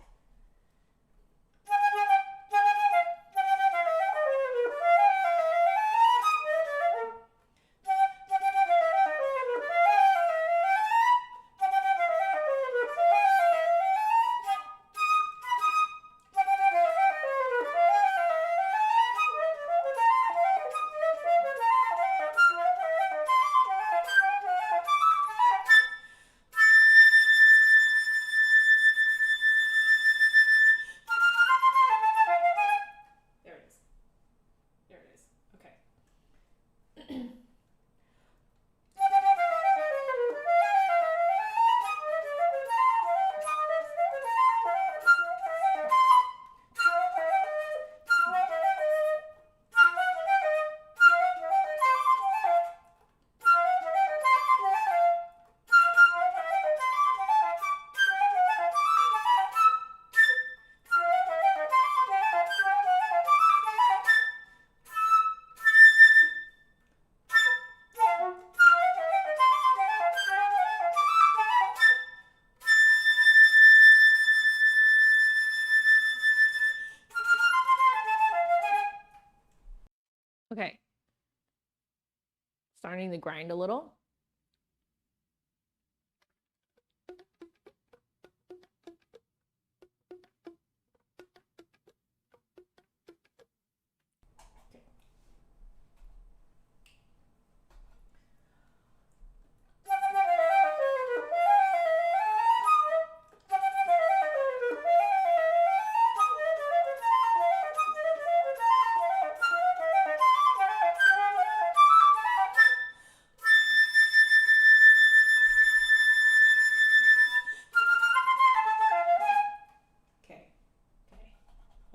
starting to grind a little.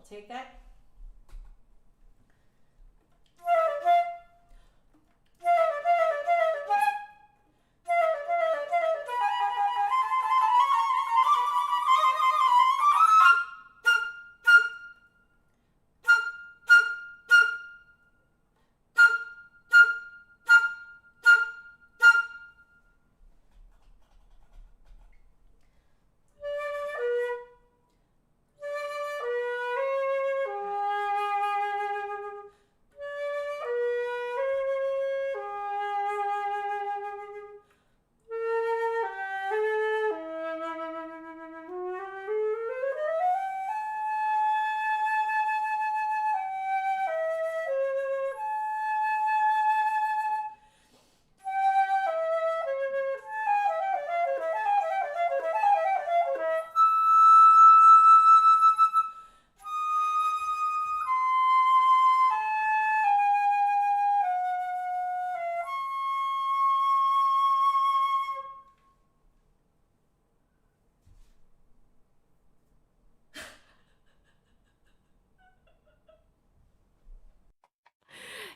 Take that.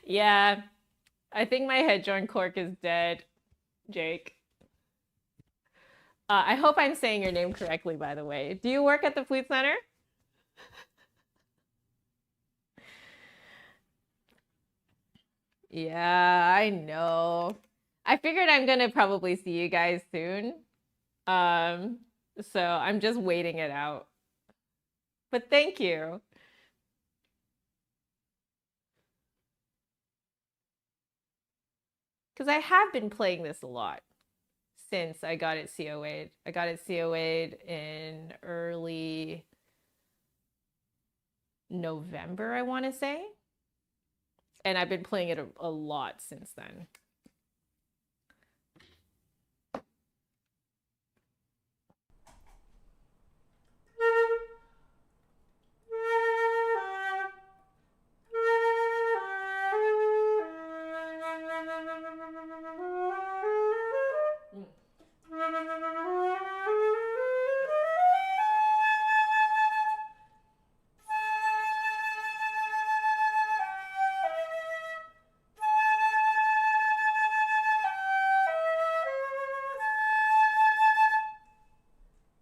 Yeah, I think my head joint cork is dead, Jake. I hope I'm saying your name correctly, by the way. Do you work at the Flute Center? Yeah, I know. I figured I'm gonna probably see you guys soon. So I'm just waiting it out. But thank you. Because I have been playing this a lot since I got it COA'd. I got it COA'd in early November, I want to say. And I've been playing it a lot since then.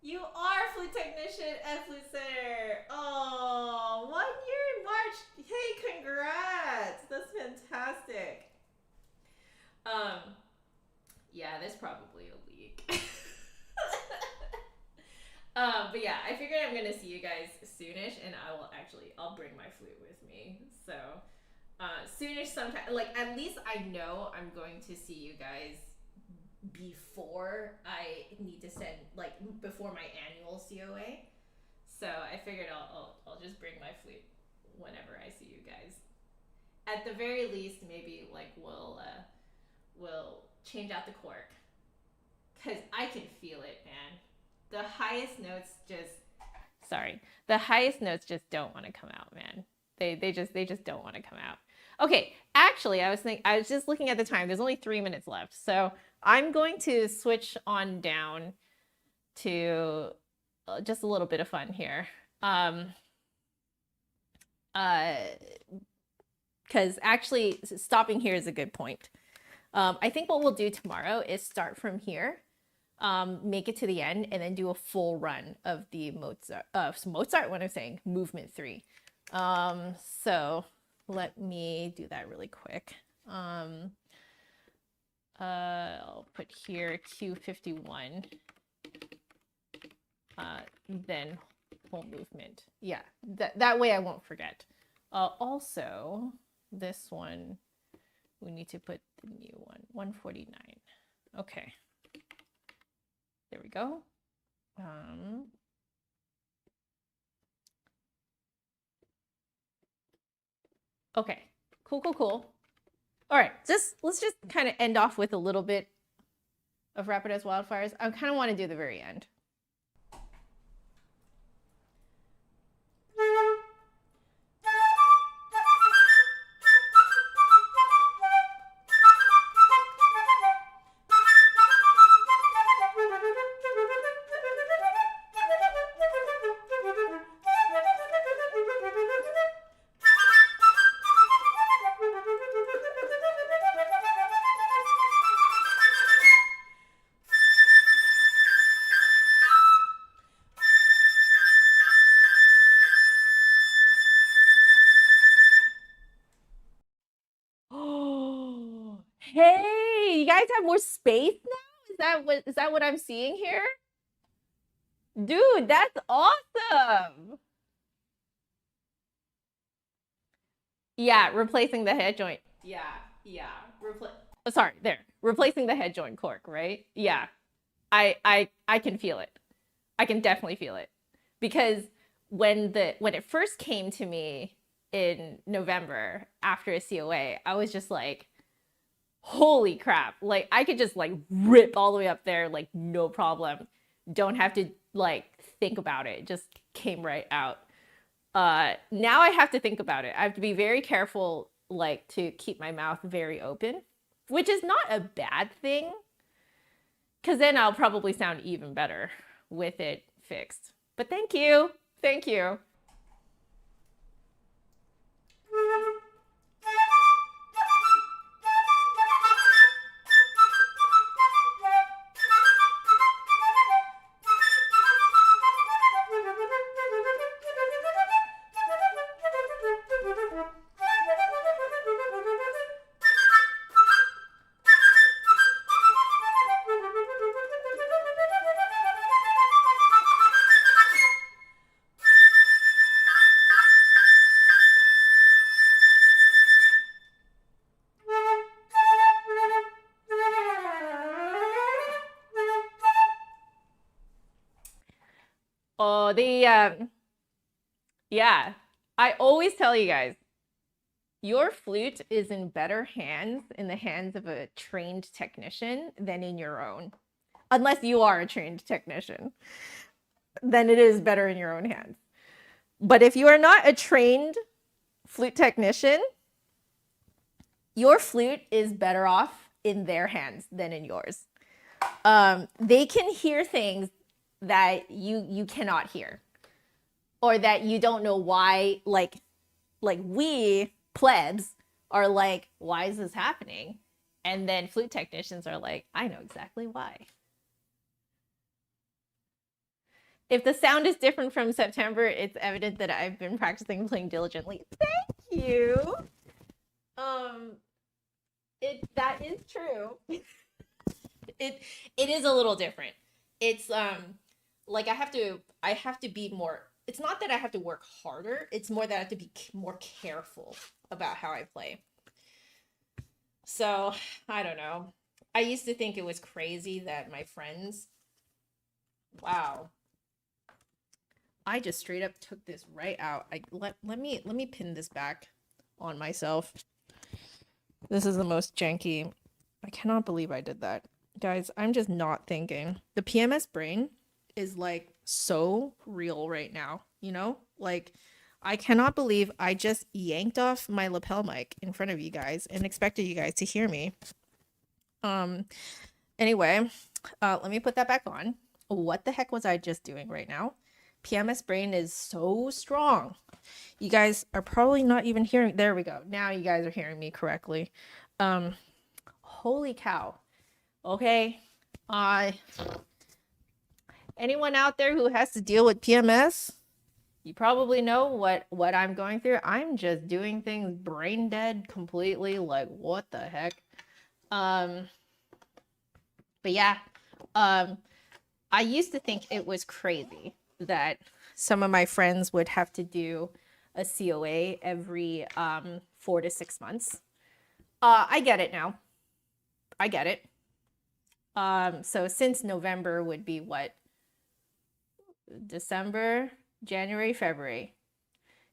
You are flute technician at Flute Center. Oh, 1 year in March. Hey, congrats. That's fantastic. Yeah, there's probably a leak. But yeah, I figured I'm gonna see you guys soonish, and I'll bring my flute with me. So, soonish sometime, like at least I know I'm going to see you guys before I need to send, like before my annual COA. So I figured I'll just bring my flute whenever I see you guys. At the very least, maybe like we'll change out the cork, because I can feel it, man. The highest notes just don't want to come out, man. They just don't want to come out. Okay, actually, I was just looking at the time. There's only 3 minutes left, so I'm going to switch on down to just a little bit of fun here. Because actually, stopping here is a good point. I think what we'll do tomorrow is start from here, make it to the end, and then do a full run of the Mozart, what I'm saying, movement 3. So let me do that really quick. I'll put here Q51, then whole movement. Yeah, that way I won't forget. Also, this one, we need to put the new one, 149. Okay. There we go. Okay, cool. All right, let's just kind of end off with a little bit of Rapid as Wildfires. I kind of want to do the very end. Hey, you guys have more space now? Is that what I'm seeing here? Dude, that's awesome. Yeah, replacing the head joint. Yeah. Sorry, there. Replacing the head joint cork, right? Yeah. I can feel it. I can definitely feel it. Because when it first came to me in November after a COA, I was just like, holy crap. Like I could just like rip all the way up there, like no problem. Don't have to like think about it. It just came right out. Now I have to think about it. I have to be very careful, like to keep my mouth very open, which is not a bad thing. Cause then I'll probably sound even better with it fixed. But thank you. Thank you. Oh, yeah. I always tell you guys, your flute is in better hands in the hands of a trained technician than in your own. Unless you are a trained technician, then it is better in your own hands. But if you are not a trained flute technician, your flute is better off in their hands than in yours. They can hear things that you cannot hear, or that you don't know why. Like we plebs are like, why is this happening? And then flute technicians are like, I know exactly why. If the sound is different from September, it's evident that I've been practicing and playing diligently. Thank you. That is true. it is a little different. It's like I have to be more. It's not that I have to work harder. It's more that I have to be more careful about how I play. So I don't know. I used to think it was crazy that my friends. Wow. I just straight up took this right out. Let me pin this back on myself. This is the most janky. I cannot believe I did that. Guys, I'm just not thinking. The PMS brain is like so real right now, you know? Like I cannot believe I just yanked off my lapel mic in front of you guys and expected you guys to hear me. Anyway, let me put that back on. What the heck was I just doing right now? PMS brain is so strong. You guys are probably not even hearing. There we go. Now you guys are hearing me correctly. Holy cow. Okay. Anyone out there who has to deal with PMS, you probably know what I'm going through. I'm just doing things brain dead completely. Like, what the heck? But yeah, I used to think it was crazy that some of my friends would have to do a COA every 4 to 6 months. I get it now. I get it. So since November would be what? December, January, February.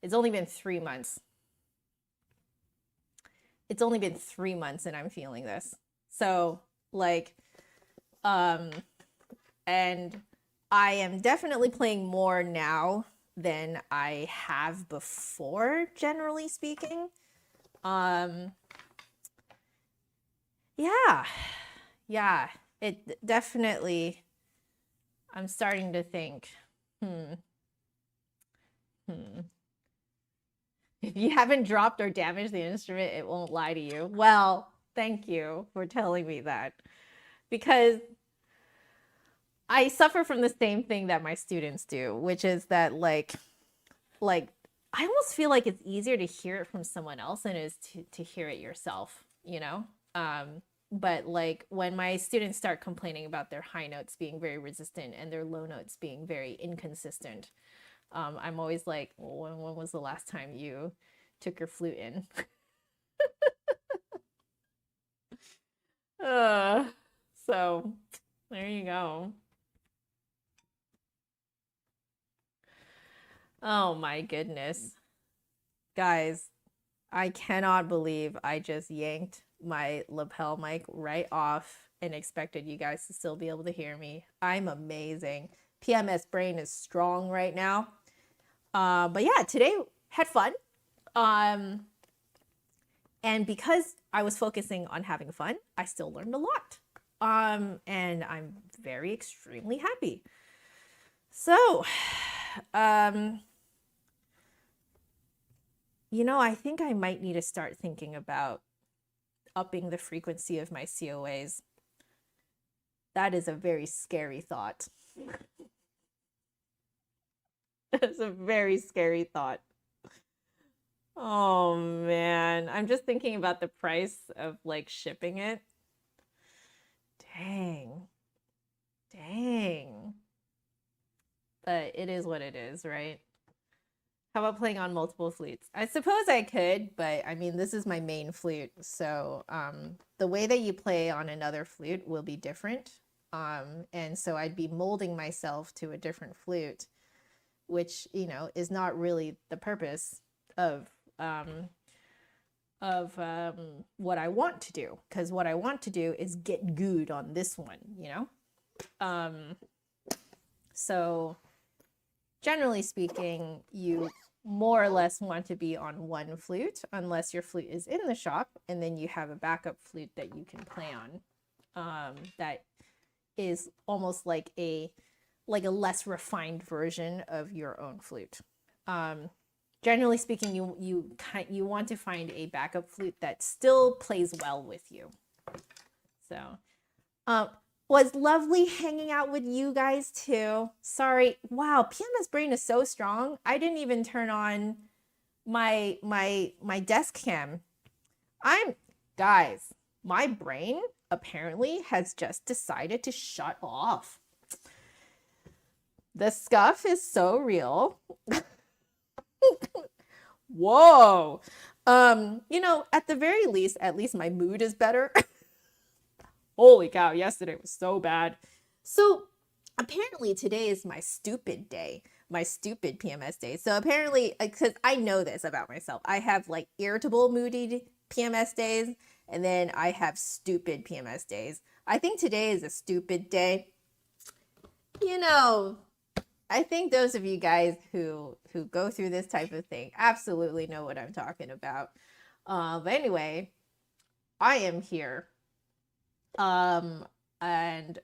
It's only been 3 months. It's only been 3 months and I'm feeling this. So like, and I am definitely playing more now than I have before, generally speaking. Yeah, yeah, it definitely, I'm starting to think, hmm. If you haven't dropped or damaged the instrument, it won't lie to you. Well, thank you for telling me that, because I suffer from the same thing that my students do, which is that like I almost feel like it's easier to hear it from someone else than it is to hear it yourself, you know? But like when my students start complaining about their high notes being very resistant and their low notes being very inconsistent, I'm always like, well, when was the last time you took your flute in? uh, so there you go. Oh my goodness. Guys, I cannot believe I just yanked my lapel mic right off and expected you guys to still be able to hear me. I'm amazing. PMS brain is strong right now. But yeah, today had fun. And because I was focusing on having fun, I still learned a lot. And I'm very extremely happy. So, you know, I think I might need to start thinking about upping the frequency of my COAs. That is a very scary thought. That's a very scary thought. Oh man, I'm just thinking about the price of like shipping it. Dang. Dang. But it is what it is, right? How about playing on multiple flutes? I suppose I could, but I mean, this is my main flute. So the way that you play on another flute will be different. And so I'd be molding myself to a different flute, which, you know, is not really the purpose of what I want to do. Because what I want to do is get good on this one, you know? So generally speaking, you more or less want to be on one flute unless your flute is in the shop, and then you have a backup flute that you can play on, that is almost like a less refined version of your own flute. Generally speaking, you want to find a backup flute that still plays well with you. So was lovely hanging out with you guys too. Sorry. Wow, PMS brain is so strong. I didn't even turn on my desk cam. Guys, my brain apparently has just decided to shut off. The scuff is so real. Whoa. You know, at the very least, at least my mood is better. Holy cow, yesterday was so bad. So apparently today is my stupid day, my stupid PMS day. So apparently, because I know this about myself, I have like irritable, moody PMS days, and then I have stupid PMS days. I think today is a stupid day. You know, I think those of you guys who go through this type of thing absolutely know what I'm talking about. But anyway, I am here. And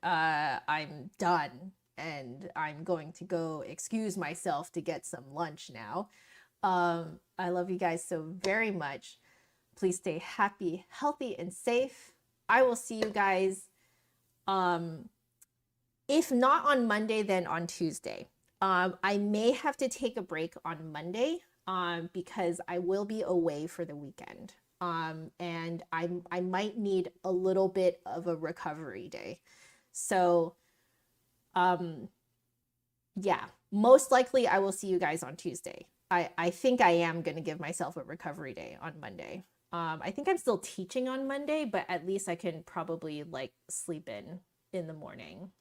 I'm done, and I'm going to go excuse myself to get some lunch now. I love you guys so very much. Please stay happy, healthy, and safe. I will see you guys, if not on Monday, then on Tuesday. I may have to take a break on Monday, because I will be away for the weekend. And I might need a little bit of a recovery day. So, yeah, most likely I will see you guys on Tuesday. I think I am going to give myself a recovery day on Monday. I think I'm still teaching on Monday, but at least I can probably like sleep in the morning.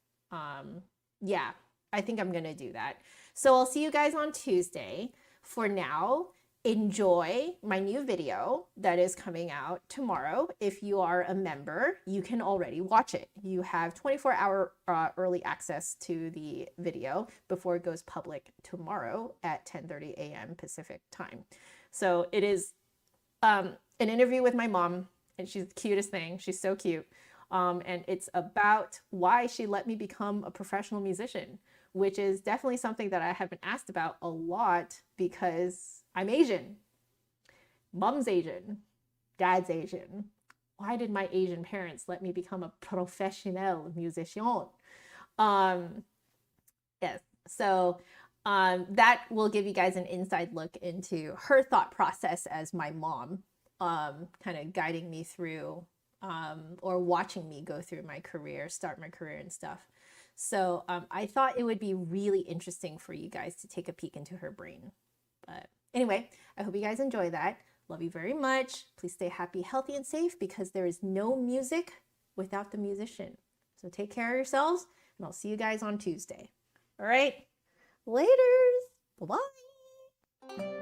Yeah, I think I'm gonna do that. So I'll see you guys on Tuesday. For now, enjoy my new video that is coming out tomorrow. If you are a member, you can already watch it. You have 24-hour early access to the video before it goes public tomorrow at 10:30 a.m. Pacific time. So it is an interview with my mom, and she's the cutest thing. She's so cute. And it's about why she let me become a professional musician, which is definitely something that I have been asked about a lot because I'm Asian. Mom's Asian. Dad's Asian. Why did my Asian parents let me become a professional musician? Yes. So that will give you guys an inside look into her thought process as my mom, kind of guiding me through or watching me go through my career, start my career and stuff. So I thought it would be really interesting for you guys to take a peek into her brain. But anyway, I hope you guys enjoy that. Love you very much. Please stay happy, healthy, and safe because there is no music without the musician. So take care of yourselves, and I'll see you guys on Tuesday. All right? Laters. Bye-bye.